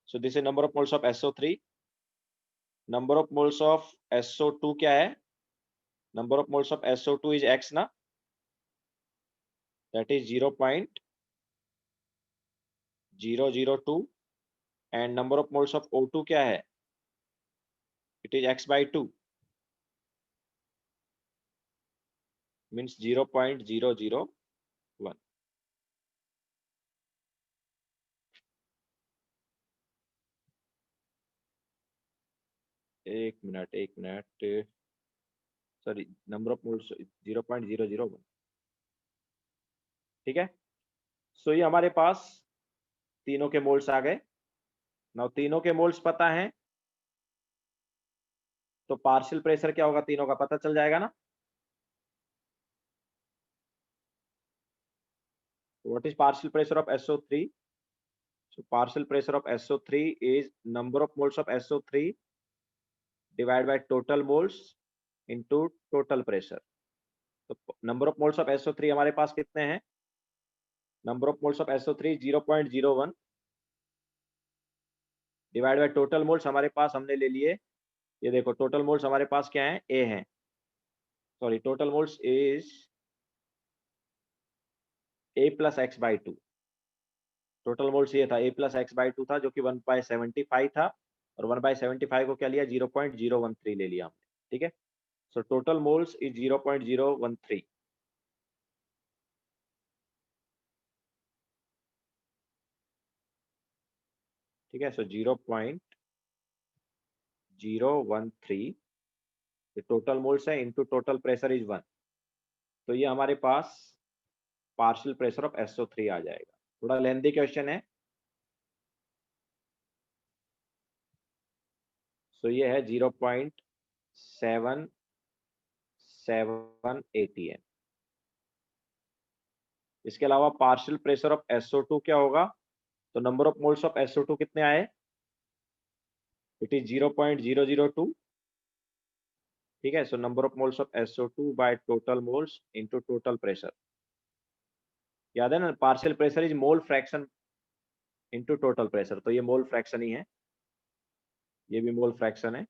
So this is number of moles of SO3। Number of moles of SO2 क्या है? Number of moles of SO2 is X ना, that is 0.002। And number of moles of O2 क्या है? It is X/2, means 0.001। एक minute, sorry, number of moles 0.001। ठीक है, so ये हमारे पास तीनों के मोल्स आ गए। नाउ तीनों के मोल्स पता है, तो पार्शियल प्रेशर क्या होगा तीनों का पता चल जाएगा ना। What is partial pressure of SO3? So partial pressure of SO3 is number of moles of SO3 divided by total moles into total pressure। तो number of moles of SO3 हमारे पास कितने हैं? Number of moles of SO3 0.01 divide by total moles हमारे पास हमने ले लिए। ये देखो, टोटल मोल्स हमारे पास क्या है? A है। Sorry, total moles is A+X/2। Total moles ये था A+X/2 था, जो कि 1/75 था। और 1/75 को क्या लिया? 0.013 ले लिया हमने। ठीक है, सो टोटल मोल्स इज 0.013। ठीक है, सो 0.013 टोटल मोल्स है इनटू टोटल प्रेशर इज 1, तो ये हमारे पास पार्शियल प्रेशर ऑफ SO3 आ जाएगा। थोड़ा लेंथी क्वेश्चन है, सो ये है 0.778 atm। इसके अलावा पार्शियल प्रेशर ऑफ SO2 क्या होगा, तो number of moles of SO2 कितने आए, इट इज 0.002। ठीक है, सो number of moles of SO2 by total moles into total pressure. याद है ना, partial pressure is mole fraction into total pressure, तो ये मोल फ्रैक्शन ही है, ये भी मोल फ्रैक्शन है।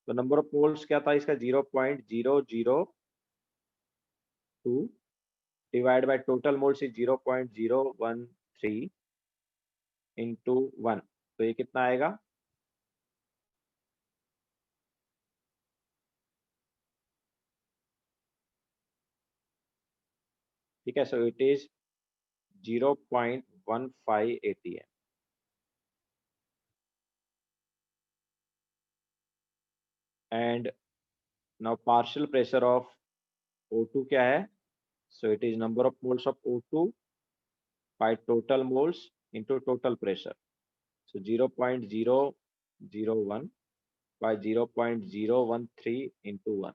तो नंबर ऑफ मोल्स क्या था इसका, 0.002 divide by total moles is 0.013 into 1, तो ये कितना आएगा, ठीक है, so it is 0.15 atm। And now partial pressure of O2 क्या है, so it is number of moles of O2 by total moles into total pressure, so 0.001 by 0.013 into 1।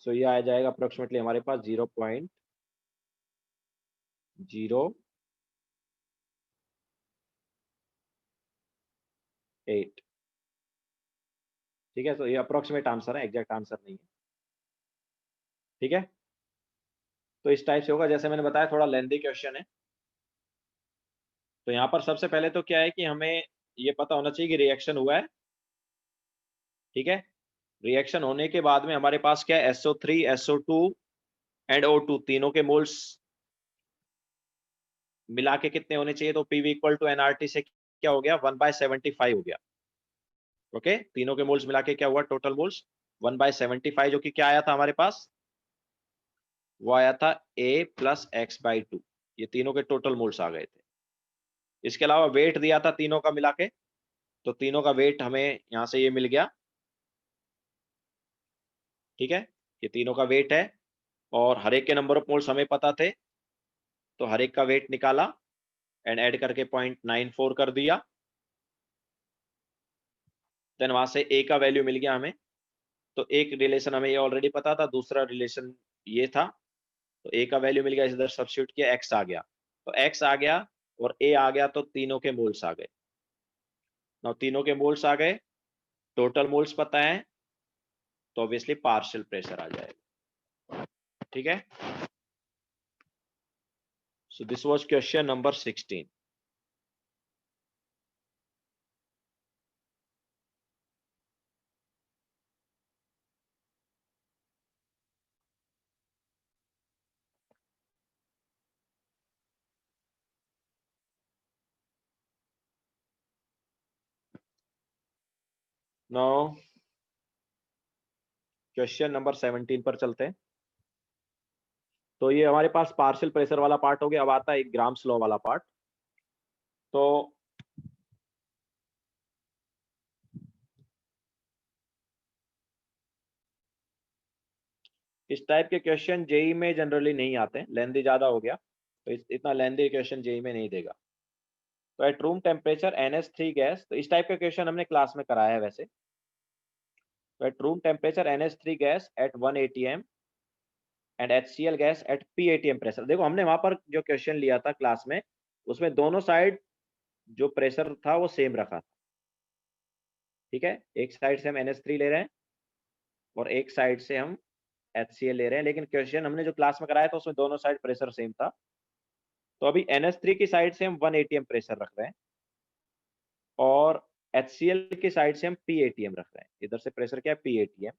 सो ये आ जाएगा अप्रोक्सीमेटली हमारे पास 0.08। ठीक है, तो ये अप्रोक्सीमेट आंसर है, एग्जैक्ट आंसर नहीं है। ठीक है, तो इस टाइप से होगा, जैसे मैंने बताया थोड़ा लेंथी क्वेश्चन है। तो यहाँ पर सबसे पहले तो क्या है कि हमें ये पता होना चाहिए कि रिएक्शन हुआ है। ठीक है, रिएक्शन होने के बाद में हमारे पास क्या है, SO3 SO2 एंड O2 तीनों के मोल्स मिला के कितने होने चाहिए, तो PV इक्वल टू NRT से क्या हो गया, 1/75 हो गया। ओके, तीनों के मोल्स मिला के क्या हुआ, टोटल मोल्स 1/75, जो कि क्या आया था हमारे पास, वो आया था A + X/2, ये तीनों के टोटल मोल्स आ गए थे। इसके अलावा वेट दिया था तीनों का मिला के, तो तीनों का वेट हमें यहाँ से ये मिल गया। ठीक है, ये तीनों का वेट है, और हर एक के नंबर ऑफ मोल्स हमें पता थे, तो हर एक का वेट निकाला एंड ऐड करके 0.94 कर दिया। देन वहां से A का वैल्यू मिल गया हमें, तो एक रिलेशन हमें ये ऑलरेडी पता था, दूसरा रिलेशन ये था, तो A का वैल्यू मिल गया, इधर सब्स्टिट्यूट किया, X आ गया, तो X आ गया और A आ गया, तो तीनों के मोल्स आ गए। नाउ तीनों के मोल्स आ गए, टोटल मोल्स पता है, तो ऑब्वियसली पार्शियल प्रेशर आ जाएगा। ठीक है, so this was question number 16। Now question number 17 पर चलते हैं। तो ये हमारे पास पार्शियल प्रेशर वाला पार्ट हो गया, अब आता है एक ग्राम्स लॉ वाला पार्ट। तो इस टाइप के क्वेश्चन जेई में जनरली नहीं आते, लेंथी ज्यादा हो गया, तो इतना लेंथी क्वेश्चन जेई में नहीं देगा। तो at room temperature NH3 gas, तो इस टाइप का क्वेश्चन हमने क्लास में कराया है वैसे। तो at room temperature NH3 gas at 1 atm and HCl gas at p atm pressure. देखो हमने वहां पर जो क्वेश्चन लिया था क्लास में, उसमें दोनों साइड जो प्रेशर था वो सेम रखा था। ठीक है, एक साइड से हम NH3 ले रहे हैं और एक साइड से हम HCl ले रहे हैं, लेकिन क्वेश्चन हमने जो क्लास में कराया था उसमें दोनों साइड प्रेशर सेम था। तो अभी NH3 की साइड से हम 1 atm प्रेशर रख रहे हैं और HCl की साइड से हम p atm रख रहे हैं। इधर से प्रेशर क्या है, p atm,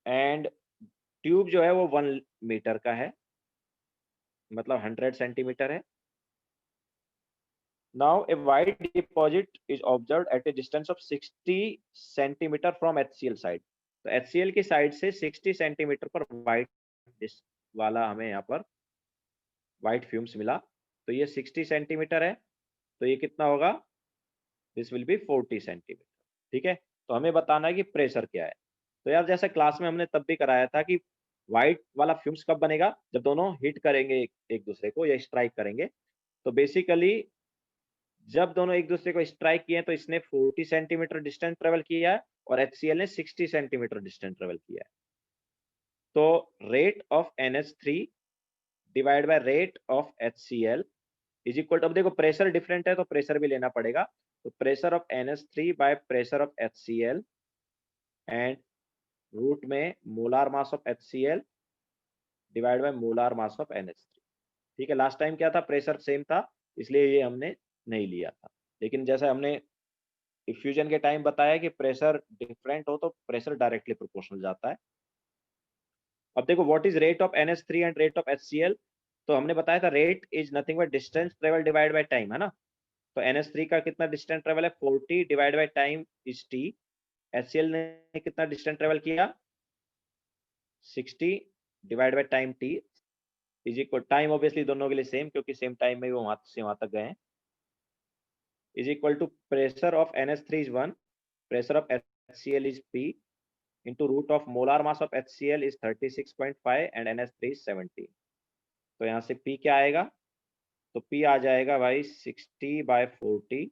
एंड ट्यूब जो है वो 1 मीटर का है, मतलब 100 सेंटीमीटर है। Now a white deposit is observed at a distance of 60 centimeter from HCl side। तो HCl की साइड से 60 सेंटीमीटर पर व्हाइट वाला हमें यहाँ पर व्हाइट फ्यूम्स मिला। तो ये 60 सेंटीमीटर है, तो ये कितना होगा, दिस विल बी 40 सेंटीमीटर। ठीक है, तो हमें बताना है कि प्रेशर क्या है। तो यार जैसे क्लास में हमने तब भी कराया था कि व्हाइट वाला फ्यूम्स कब बनेगा, जब दोनों हिट करेंगे एक दूसरे को या स्ट्राइक करेंगे। तो बेसिकली जब दोनों एक दूसरे को स्ट्राइक किए तो इसने 40 सेंटीमीटर डिस्टेंस ट्रेवल किया है और HCl ने 60 सेंटीमीटर डिस्टेंस ट्रेवल किया है। तो rate of NH3 divide by rate of HCl is equal to, अब देखो प्रेशर डिफरेंट है तो प्रेशर भी लेना पड़ेगा। तो pressure of NH3 by pressure of HCl and root में molar mass of HCl divide by molar mass of NH3। ठीक है, लास्ट टाइम क्या था, प्रेशर सेम था इसलिए ये हमने नहीं लिया था। लेकिन जैसे हमने डिफ्यूजन के टाइम बताया कि प्रेशर डिफरेंट हो तो प्रेशर डायरेक्टली प्रोपोर्शनल जाता है। अब देखो what is rate of NH3 and rate of HCl। तो हमने बताया था rate is nothing but distance travel divide by time, है ना। तो NH3 का कितना डिस्टेंस ट्रेवल है, 40 divide by time is t। HCl ने कितना डिस्टेंस ट्रेवल किया, 60 divide by time t is equal, time obviously दोनों के लिए सेम क्योंकि सेम टाइम में वो वहां से वहां तक गए हैं, is equal to pressure of NH3 is 1, pressure of HCl is P into root of molar mass of HCl is 36.5 and NH3 is 17। तो यहाँ से P क्या आएगा, तो P आ जाएगा भाई 60/40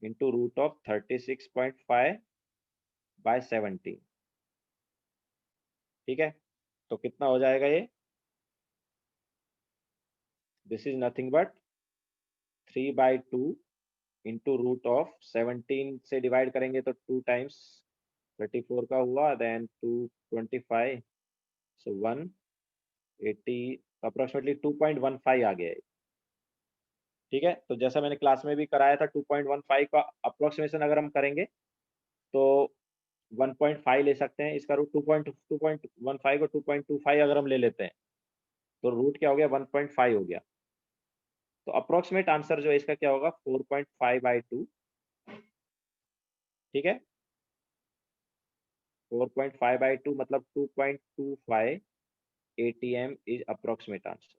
into root of 36.5/17। ठीक है, तो कितना हो जाएगा ये, this is nothing but 3/2 into root of 17 से डिवाइड करेंगे तो 2 टाइम्स 34 का हुआ, देन 225, सो 180, अप्रोक्सीमेटली 2.15 आ गया है। ठीक है, तो जैसा मैंने क्लास में भी कराया था 2.15 का अप्रोक्सीमेशन अगर हम करेंगे तो 1.5 ले सकते हैं, इसका रूट 2.15 को 2.25 अगर हम ले लेते हैं तो रूट क्या हो गया, 1.5 हो गया। तो अप्रोक्सीमेट आंसर जो है इसका क्या होगा, 4.5/2। ठीक है, 4.5/2 मतलब 2.25 ATM इज अप्रोक्सीमेट आंसर।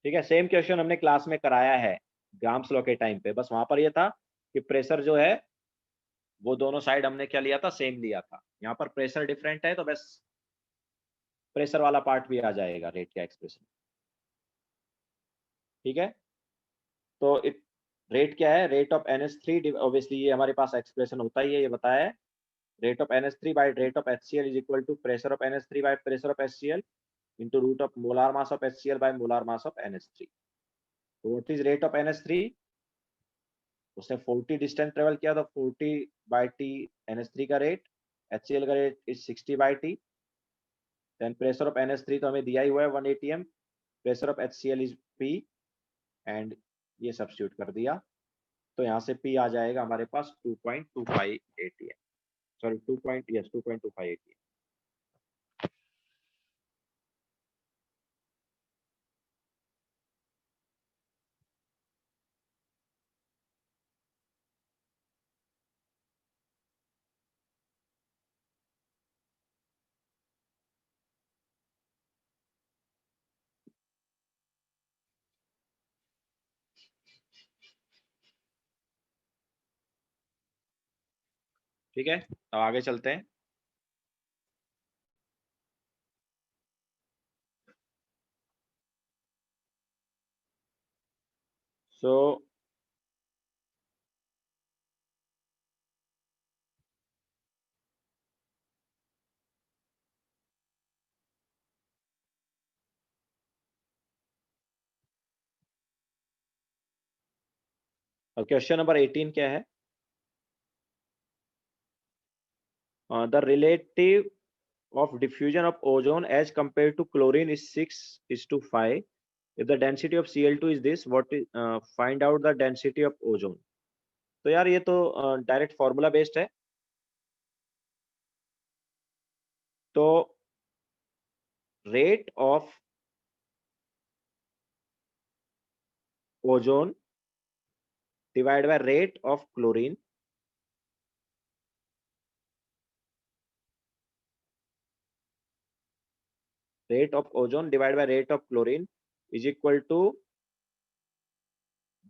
ठीक है, सेम क्वेश्चन हमने क्लास में कराया है ग्राम्स लॉ के टाइम पे, बस वहां पर ये था कि प्रेशर जो है वो दोनों साइड हमने क्या लिया था, सेम लिया था। यहाँ पर प्रेशर डिफरेंट है तो बस प्रेशर वाला पार्ट भी आ जाएगा रेट का एक्सप्रेशन। ठीक है, तो रेट क्या है, रेट ऑफ NH3, ऑब्वियसली ये हमारे पास एक्सप्रेशन होता ही है, ये बताया है। Rate of NH3 by rate of HCl is equal to pressure of NH3 by pressure of HCl into root of molar mass of HCl by molar mass of NH3। तो what is rate of NH3, उसने 40 distance travel किया तो 40/t NH3 का rate, HCl का rate is 60/t। Then pressure of NH3 तो हमें दिया ही हुआ है 1 ATM, pressure of HCl is P and ये सब्स्टिट्यूट कर दिया तो यहाँ से P आ जाएगा हमारे पास 2.25 ATM, सॉरी 2.25 ATM। ठीक है, अब आगे चलते हैं। सो अब क्वेश्चन नंबर 18 क्या है, the relative of diffusion of ozone as compared to chlorine is 6:5। if the density of Cl2 is this, what is find out the density of ozone। तो यार ये तो डायरेक्ट फॉर्मूला बेस्ड है। तो rate of ozone divide by rate of chlorine rate of ozone divided by rate of chlorine is equal to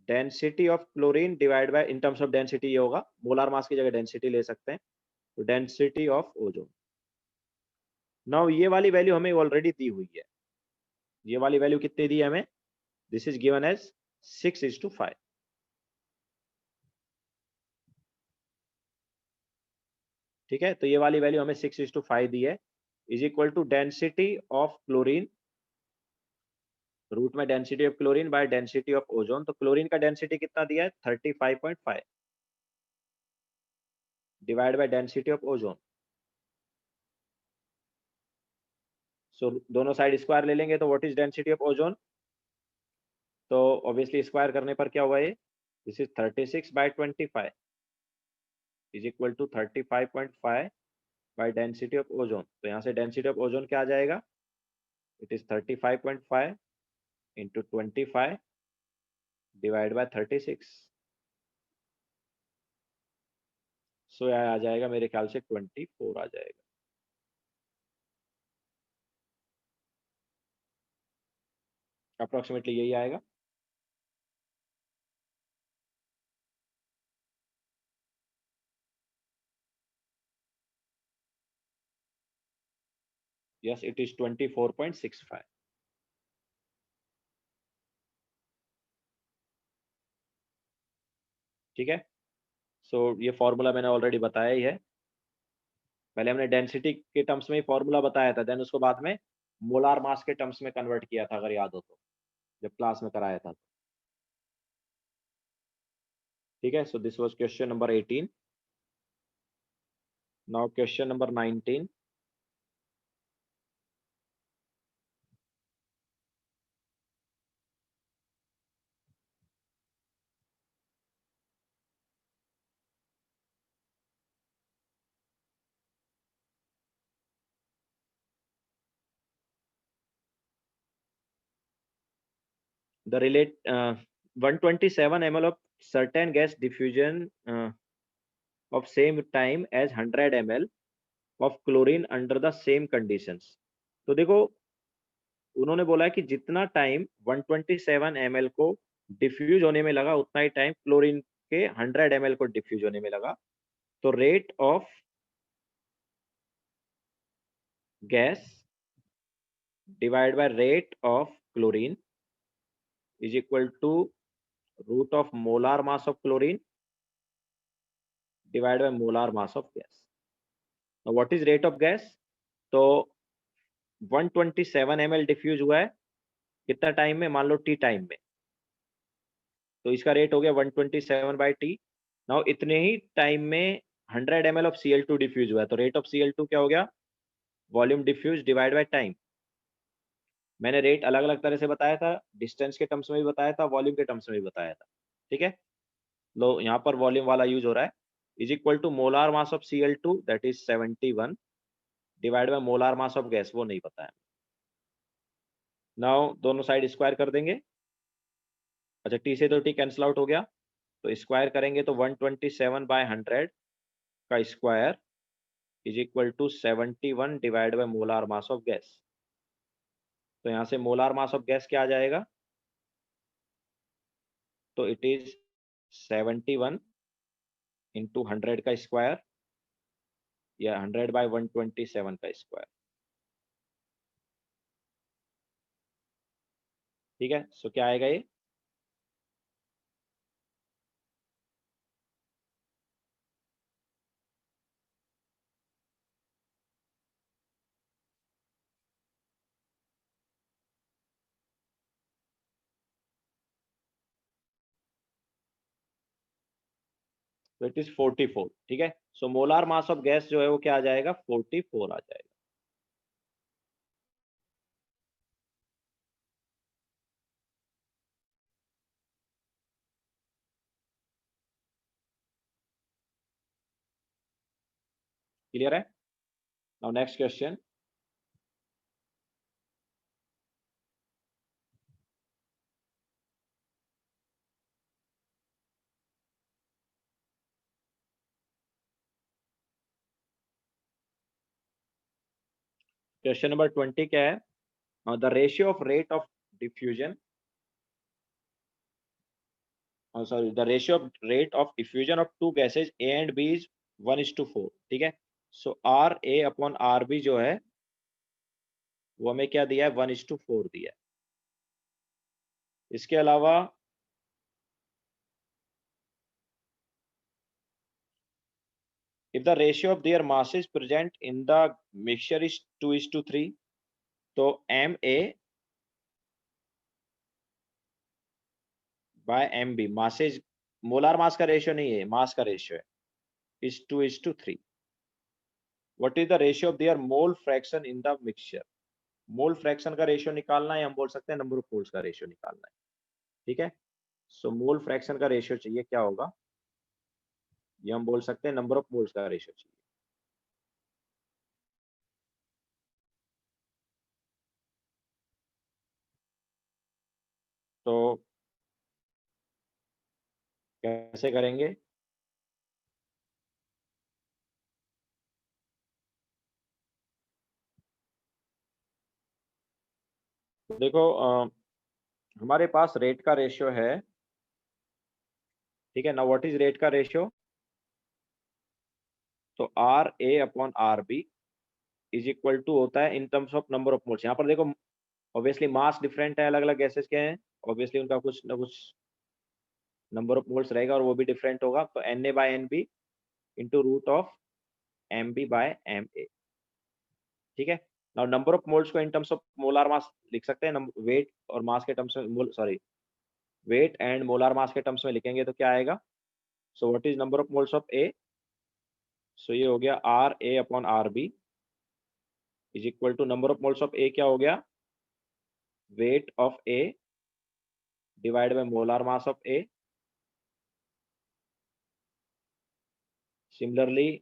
density of chlorine divided by in terms of density ये होगा, molar mass की जगह density ले सकते हैं, तो density of ozone. Now ये वाली वैल्यू हमें ऑलरेडी दी हुई है, ये वाली वैल्यू कितनी दी है हमें, दिस इज गिवन एज 6:5. ठीक है, तो ये वाली वैल्यू हमें 6:5 दी है, is equal to density of chlorine, root में density of chlorine by density of ozone. तो क्लोरीन का डेंसिटी कितना दिया है 35.5 divide by density of ozone. So दोनों साइड स्क्वायर ले लेंगे तो what is density of ozone, तो ऑब्वियसली स्क्वायर करने पर क्या हुआ ये, this is 36/25 is equal to 35.5 by density of ozone. तो यहाँ से डेंसिटी ऑफ ओजोन क्या आ जाएगा, it is 35.5 into 25 divide by 36. सो यह आ जाएगा मेरे ख्याल से 24 आ जाएगा. अप्रोक्सीमेटली यही आएगा. Yes, it is 24.65. ठीक है, सो ये फॉर्मूला मैंने ऑलरेडी बताया ही है. पहले हमने डेंसिटी के टर्म्स में ही फॉर्मूला बताया था, देन उसको बाद में मोलार मास के टर्म्स में कन्वर्ट किया था, अगर याद हो तो, जब क्लास में कराया था. ठीक है, so this was question number 18. Now question number 19. The relate 127 ml of certain gas diffusion of same time as 100 ml of chlorine under the same conditions. तो देखो उन्होंने बोला है कि जितना टाइम 127 ml को डिफ्यूज होने में लगा उतना ही टाइम क्लोरीन के 100 ml को डिफ्यूज होने में लगा. तो rate of gas divide by rate of chlorine is equal to root of molar mass of chlorine divided by molar mass of gas. Now what is rate of gas? तो 127 ml diffuse हुआ है कितना time में, मान लो T time में, तो इसका rate हो गया 127/t. नाउ इतने ही टाइम में 100 ml ऑफ Cl2 डिफ्यूज हुआ है, तो रेट ऑफ Cl2 क्या हो गया, volume diffuse divide by time. मैंने रेट अलग अलग तरह से बताया था, डिस्टेंस के टर्म्स में भी बताया था, वॉल्यूम के टर्म्स में भी बताया था. ठीक है, लो यहाँ पर वॉल्यूम वाला यूज हो रहा है, is equal to molar mass of Cl2 that is 71 divide by molar mass of gas, वो नहीं पता है. नाउ दोनों साइड स्क्वायर कर देंगे. अच्छा, टी से तो टी कैंसिल आउट हो गया, तो स्क्वायर करेंगे तो 127/100 का square is equal to 71 divide by molar mass of gas. तो यहाँ से मोलार मास ऑफ गैस क्या आ जाएगा, तो इट इज 71 इंटू 100 का स्क्वायर या 100/127 का स्क्वायर. ठीक है, सो क्या आएगा ये, तो इट इज 44. ठीक है, सो मोलार मास ऑफ गैस जो है वो क्या आ जाएगा, 44 आ जाएगा. क्लियर है. Now next question. Question number 20 क्या है? The ratio of rate of diffusion, sorry, the ratio of rate of diffusion of two gases A and B is 1:4, ठीक है। So R A upon R B जो है वो हमें क्या दिया है, 1:4 दिया है। इसके अलावा if the ratio of their masses present in the mixture is 2:3, तो M A by M B, masses molar mass का रेशियो नहीं है, मास का रेशियो है, is 2:3। What is the ratio of their mole fraction in the mixture? Mole fraction का ratio निकालना है, हम बोल सकते हैं नंबर ऑफ मोल्स का रेशियो निकालना है, ठीक है। सो मोल फ्रैक्शन का रेशियो चाहिए, क्या होगा ये हम बोल सकते हैं नंबर ऑफ मोल्स का रेशियो चाहिए। तो कैसे करेंगे? तो देखो हमारे पास रेट का रेशियो है, ठीक है ना। व्हाट इज रेट का रेशियो? तो R A upon R B is equal to होता है in terms of number of moles. यहाँ पर देखो ऑब्वियसली मास डिफरेंट है, अलग अलग गैसेस के हैं, ऑब्वियसली उनका कुछ ना कुछ नंबर ऑफ मोल्स रहेगा और वो भी डिफरेंट होगा। तो N A by N B into root of M B by M A, ठीक है। नाउ नंबर ऑफ मोल्स को in terms of molar mass लिख सकते हैं, वेट और मास के टर्म्स में, sorry weight and molar mass के टर्म्स में लिखेंगे तो क्या आएगा? So what is number of moles of A? So ये हो गया R A upon R B is equal to number of moles of A, क्या हो गया, weight of A divide by molar mass of A. Similarly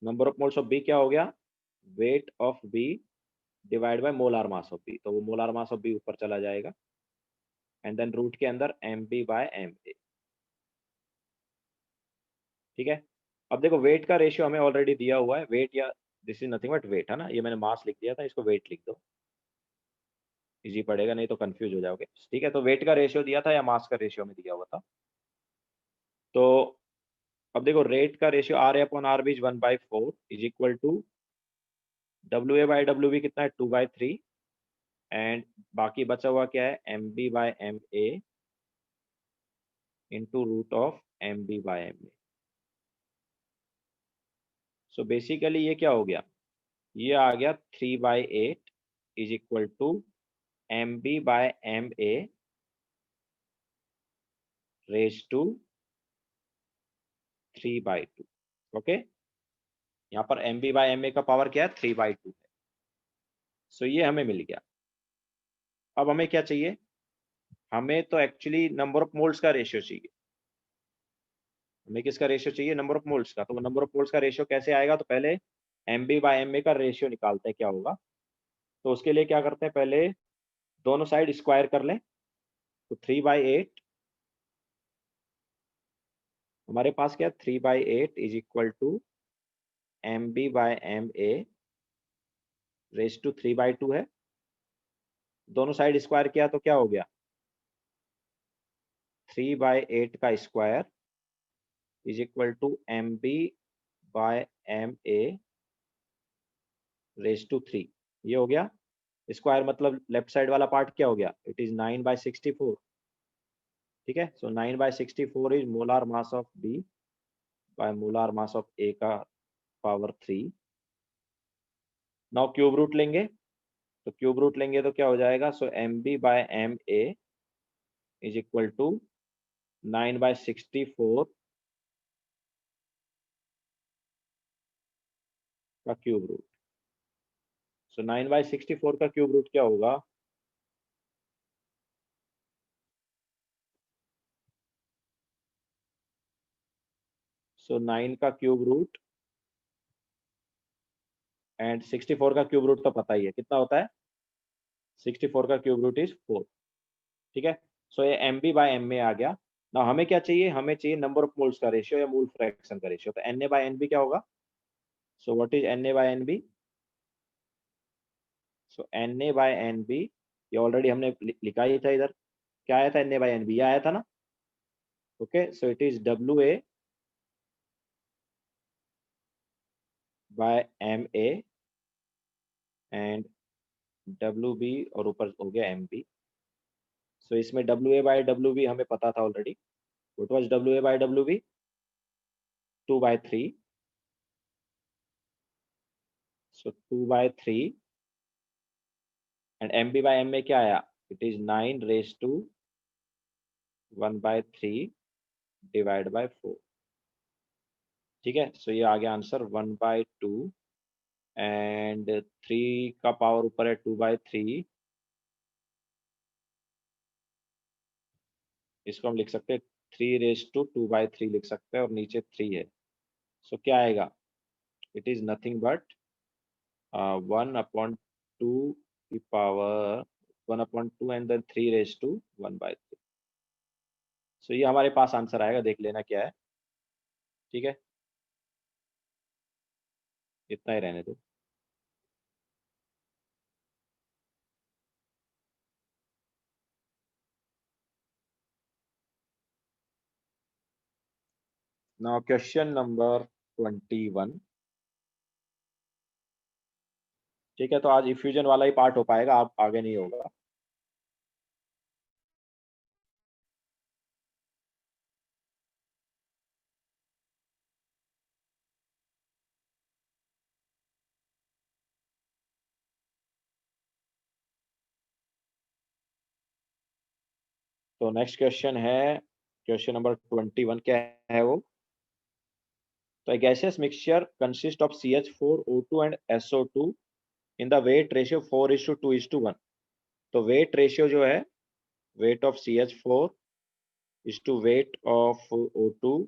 number of moles of B क्या हो गया, weight of B divide by molar mass of B, तो वो molar mass of B ऊपर चला जाएगा एंड देन रूट के अंदर M B by M A, ठीक है। अब देखो वेट का रेशियो हमें ऑलरेडी दिया हुआ है, वेट या this is nothing but weight है ना, ये मैंने मास लिख दिया था, इसको वेट लिख दो, इजी पड़ेगा, नहीं तो कंफ्यूज हो जाओगे, ठीक है। तो वेट का रेशियो दिया था या मास का रेशियो में दिया हुआ था? तो अब देखो रेट का ratio R A upon R B is 1/4 is equal to W A by W B कितना है, 2/3 एंड बाकी बचा हुआ क्या है, M B by M A into root of M B by M A. So basically ये क्या हो गया, ये आ गया 3/8 is equal to M B by M A raise to 3/2, okay. यहाँ पर M B by M A का पावर क्या है, 3/2 है। सो ये हमें मिल गया। अब हमें क्या चाहिए, हमें तो एक्चुअली नंबर ऑफ मोल्स का रेशियो चाहिए। हमें किसका रेशियो चाहिए, नंबर ऑफ मोल्स का। तो नंबर ऑफ मोल्स का रेशियो कैसे आएगा, तो पहले M B by M A का रेशियो निकालते हैं क्या होगा। तो उसके लिए क्या करते हैं, पहले दोनों साइड स्क्वायर कर लें, तो 3/8 हमारे पास क्या, 3/8 is equal to M B by M A raise to 3/2 है। दोनों साइड स्क्वायर किया तो क्या हो गया, 3/8 का square is equal to M B by M A raise to 3, ये हो गया। स्क्वायर मतलब लेफ्ट साइड वाला पार्ट क्या हो गया, इट इज 9/64, ठीक है। So 9/64 is molar mass of B by molar mass of A का पावर 3। नाउ क्यूब रूट लेंगे, तो क्यूब रूट लेंगे तो क्या हो जाएगा, so M B by M A is equal to 9/64 का क्यूब रूट। सो 9/64 का क्यूब रूट क्या होगा, सो 9 का क्यूब रूट एंड 64 का क्यूब रूट तो पता ही है कितना होता है, 64 का क्यूब रूट इज 4, ठीक है। सो ये M B by M A आ गया। ना हमें क्या चाहिए, हमें चाहिए नंबर ऑफ मोल्स का रेशियो या मोल फ्रैक्शन का रेशियो। तो N A by N B क्या होगा, so what is N A by N B, so Na/Nb, ये ऑलरेडी हमने लिखा ही था इधर। क्या आया था Na/Nb? ये आया था ना। Okay, so it is WA/Ma and WB और ऊपर हो गया MB। सो इसमें WA/WB हमें पता था already. What was WA/WB? 2/3। So 2/3 and MB/Ma क्या आया? It is 9⁻1/3 divide by 4। ठीक है, सो ये आ गया आंसर 1/2 एंड 3 का पावर ऊपर है 2/3। इसको हम लिख सकते हैं 3⁻2/3 लिख सकते हैं और नीचे 3 है। सो क्या आएगा? इट इज नथिंग बट 1/2 की पावर 1/2 एंड देन 3⁻1/3। सो ये हमारे पास आंसर आएगा, देख लेना क्या है। ठीक है, इतना ही रहने दो। Now question number 21। ठीक है, तो आज इफ्यूजन वाला ही पार्ट हो पाएगा, आप आगे नहीं होगा। तो नेक्स्ट क्वेश्चन है क्वेश्चन नंबर 21। क्या है वो? तो a gaseous mixture consists of CH4O2 and SO2 in the weight ratio 4:2:1। तो वेट रेशियो जो है, weight of CH4 is to weight of O2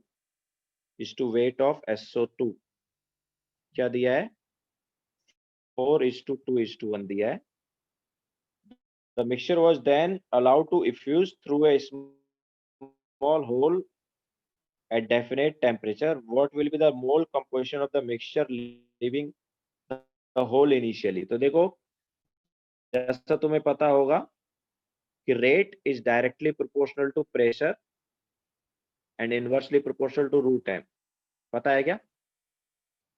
is to weight of SO2 क्या दिया है? 4:2:1 दिया है। The mixture was then allowed to effuse through a small hole at definite temperature. What will be the mole composition of the mixture leaving the hole initially? तो देखो, जैसा तुम्हें पता होगा कि rate is directly proportional to pressure and inversely proportional to root time. पता है क्या?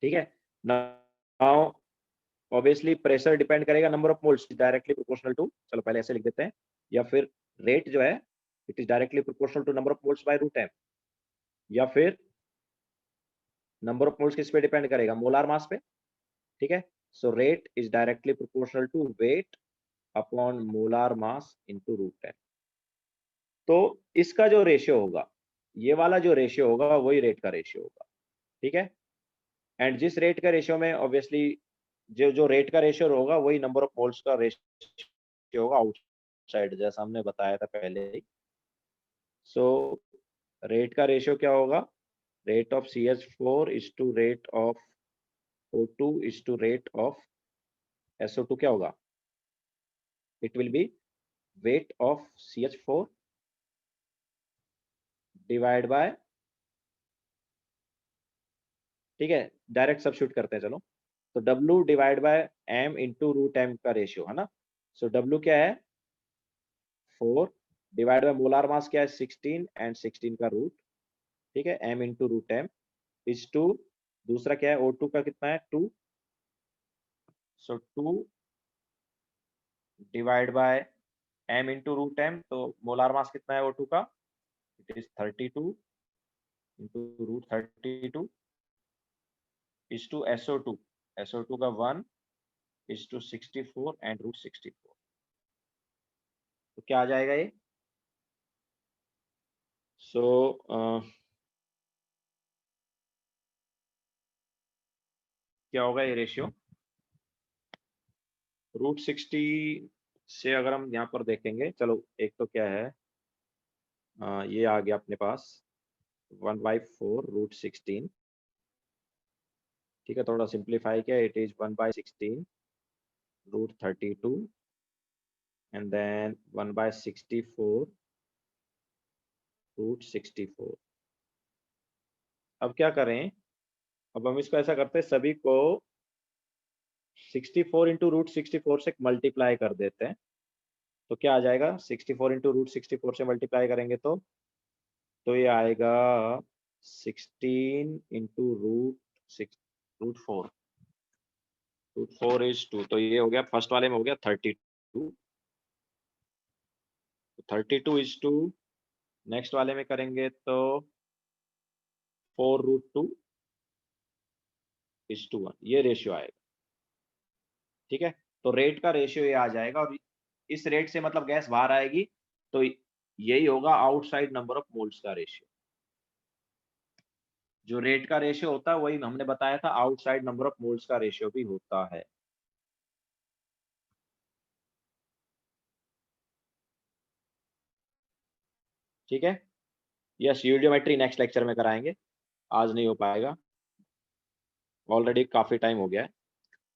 ठीक है, नाउ ऑब्वियसली प्रेशर डिपेंड करेगा number of moles, directly proportional to, चलो पहले ऐसे लिख देते हैं, या फिर रेट जो है it is directly proportional to number of moles by root time, या फिर नंबर ऑफ मोल्स किस पे डिपेंड करेगा? मोलार मास पे। ठीक है, so rate is directly proportional to weight upon molar mass into root time. तो इसका जो रेशियो होगा, ये वाला जो रेशियो होगा वही रेट का रेशियो होगा। ठीक है, एंड जिस रेट का रेशियो में ऑब्वियसली जो जो रेट का रेशियो होगा वही नंबर ऑफ मोल्स का रेशियो होगा आउटसाइड, जैसा हमने बताया था पहले ही। सो रेट का रेशियो क्या होगा? Rate of CH4 is to rate of O2 is to rate of SO2 क्या होगा? It will be weight of CH4 divide by, ठीक है, डायरेक्ट सब्स्टिट्यूट करते हैं चलो। तो W divide by M into root M का रेशियो है ना। सो W क्या है? 4 डिवाइड बाय मोलार मास क्या है? 16 एंड 16 का रूट। ठीक है, M into root M is to, दूसरा क्या है? O2 का कितना है? 2। So 2 divide by M into root M, तो मोलार मास कितना है O2 का? It is 32 into root 32 is to SO2, SO2 का 1 इज टू 64 एंड रूट 64। तो क्या आ जाएगा ये? सो क्या होगा ये रेशियो? रूट 60 से अगर हम यहाँ पर देखेंगे, चलो एक तो क्या है, ये आ गया अपने पास 1/4 रूट 16। ठीक है, थोड़ा सिंप्लीफाई किया, it is 1/16 root 32 and then 1/64 root 64। अब क्या करें? अब हम इसको ऐसा करते हैं, सभी को 64 इंटू रूट 64 से मल्टीप्लाई कर देते हैं तो क्या आ जाएगा, 64 इंटू रूट 64 से मल्टीप्लाई करेंगे तो ये आएगा 16 इंटू रूट 4, रूट 4 इज 2, तो ये हो गया फर्स्ट वाले में हो गया 32, 32 इज 2, नेक्स्ट वाले में करेंगे तो 4 रूट 2 इज टू 1, ये रेशियो आएगा। ठीक है, तो रेट का रेशियो ये आ जाएगा और इस रेट से मतलब गैस बाहर आएगी तो यही होगा आउटसाइड नंबर ऑफ मोल्स का रेशियो। जो रेट का रेशियो होता है वही हमने बताया था आउटसाइड नंबर ऑफ मोल्स का रेशियो भी होता है। ठीक है, यस, यूडियोमेट्री नेक्स्ट लेक्चर में कराएंगे, आज नहीं हो पाएगा, ऑलरेडी काफी टाइम हो गया है।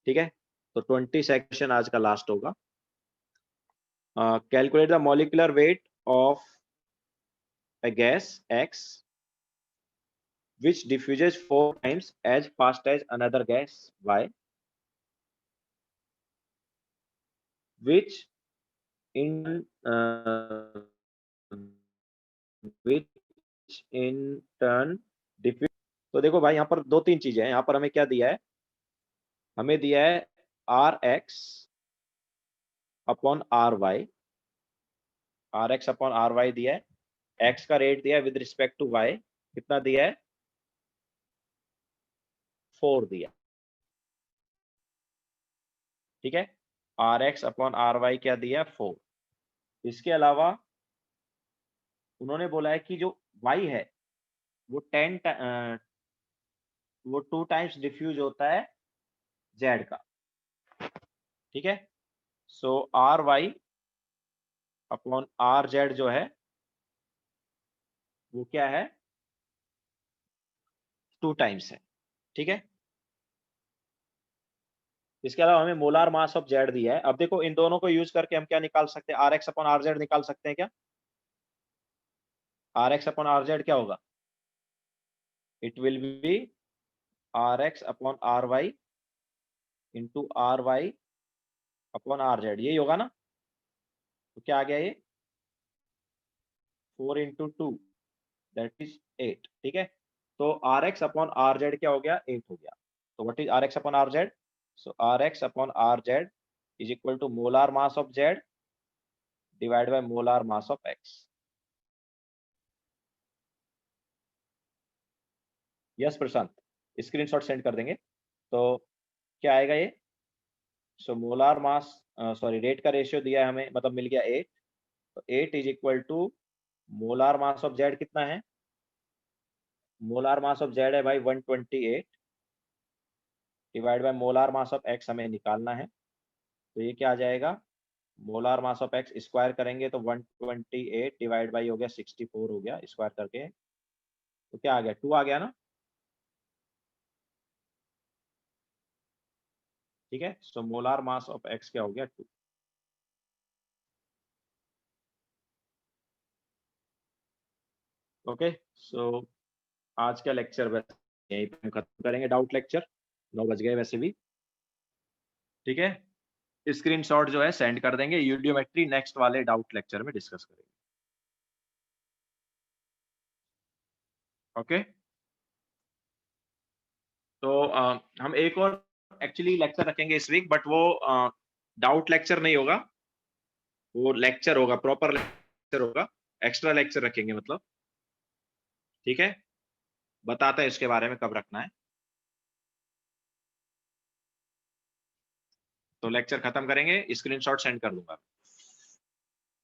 ठीक है, तो 20 सेक्शन आज का लास्ट होगा। Calculate the molecular weight of a gas X which diffuses 4 times as fast as another gas Y, which in turn diffuse। तो देखो भाई यहाँ पर दो तीन चीजें हैं, यहाँ पर हमें क्या दिया है, हमें दिया है Rx upon RY, Rx upon RY दिया है, X का रेट दिया है विद रिस्पेक्ट टू Y, कितना दिया है, 4 दिया। ठीक है, Rx अपॉन RY क्या दिया, 4। इसके अलावा उन्होंने बोला है कि जो Y है वो 2 टाइम्स डिफ्यूज होता है Z का। ठीक है, सो RY अपॉन RZ जो है वो क्या है, 2 टाइम्स है। ठीक है, इसके अलावा हमें मोलार मास ऑफ Z दिया है। अब देखो इन दोनों को यूज करके हम क्या निकाल सकते हैं, Rx अपॉन RZ निकाल सकते हैं क्या। Rx अपॉन RZ क्या होगा, it will B Rx upon RY into RY upon RZ, यही होगा ना। तो क्या आ गया ये, 4 इंटू 2 दैट इज 8। ठीक है, तो Rx अपॉन RZ क्या हो गया, 8 हो गया। तो what is Rx upon RZ, so Rx upon RZ is equal to molar mass of Z divide by molar mass of X। Yes Prashant, screenshot send कर देंगे तो क्या आएगा ये, so molar mass, sorry rate का रेशियो दिया है हमें, मतलब मिल गया 8, तो 8 is equal to molar mass of Z कितना है, मोलार मास ऑफ Z है भाई 128 divide by molar mass of X हमें निकालना है, तो ये क्या आ जाएगा, molar mass of X square करेंगे तो 128 डिवाइड बाई हो गया 64 हो गया स्क्वायर करके, तो क्या आ गया, 2 आ गया ना। ठीक है, सो मोलार मास ऑफ X क्या हो गया, 2। ओके, सो आज का लेक्चर बस यहीं पे हम खत्म करेंगे, डाउट लेक्चर 9 बज गए वैसे भी। ठीक है, स्क्रीनशॉट जो है सेंड कर देंगे, यूडियोमेट्री नेक्स्ट वाले डाउट लेक्चर में डिस्कस करेंगे। ओके, तो हम एक और एक्चुअली लेक्चर रखेंगे इस वीक, बट वो डाउट लेक्चर नहीं होगा, वो लेक्चर होगा, प्रॉपर लेक्चर होगा, एक्स्ट्रा लेक्चर रखेंगे मतलब। ठीक है, बताते हैं इसके बारे में कब रखना है। तो लेक्चर खत्म करेंगे, स्क्रीनशॉट सेंड कर दूंगा।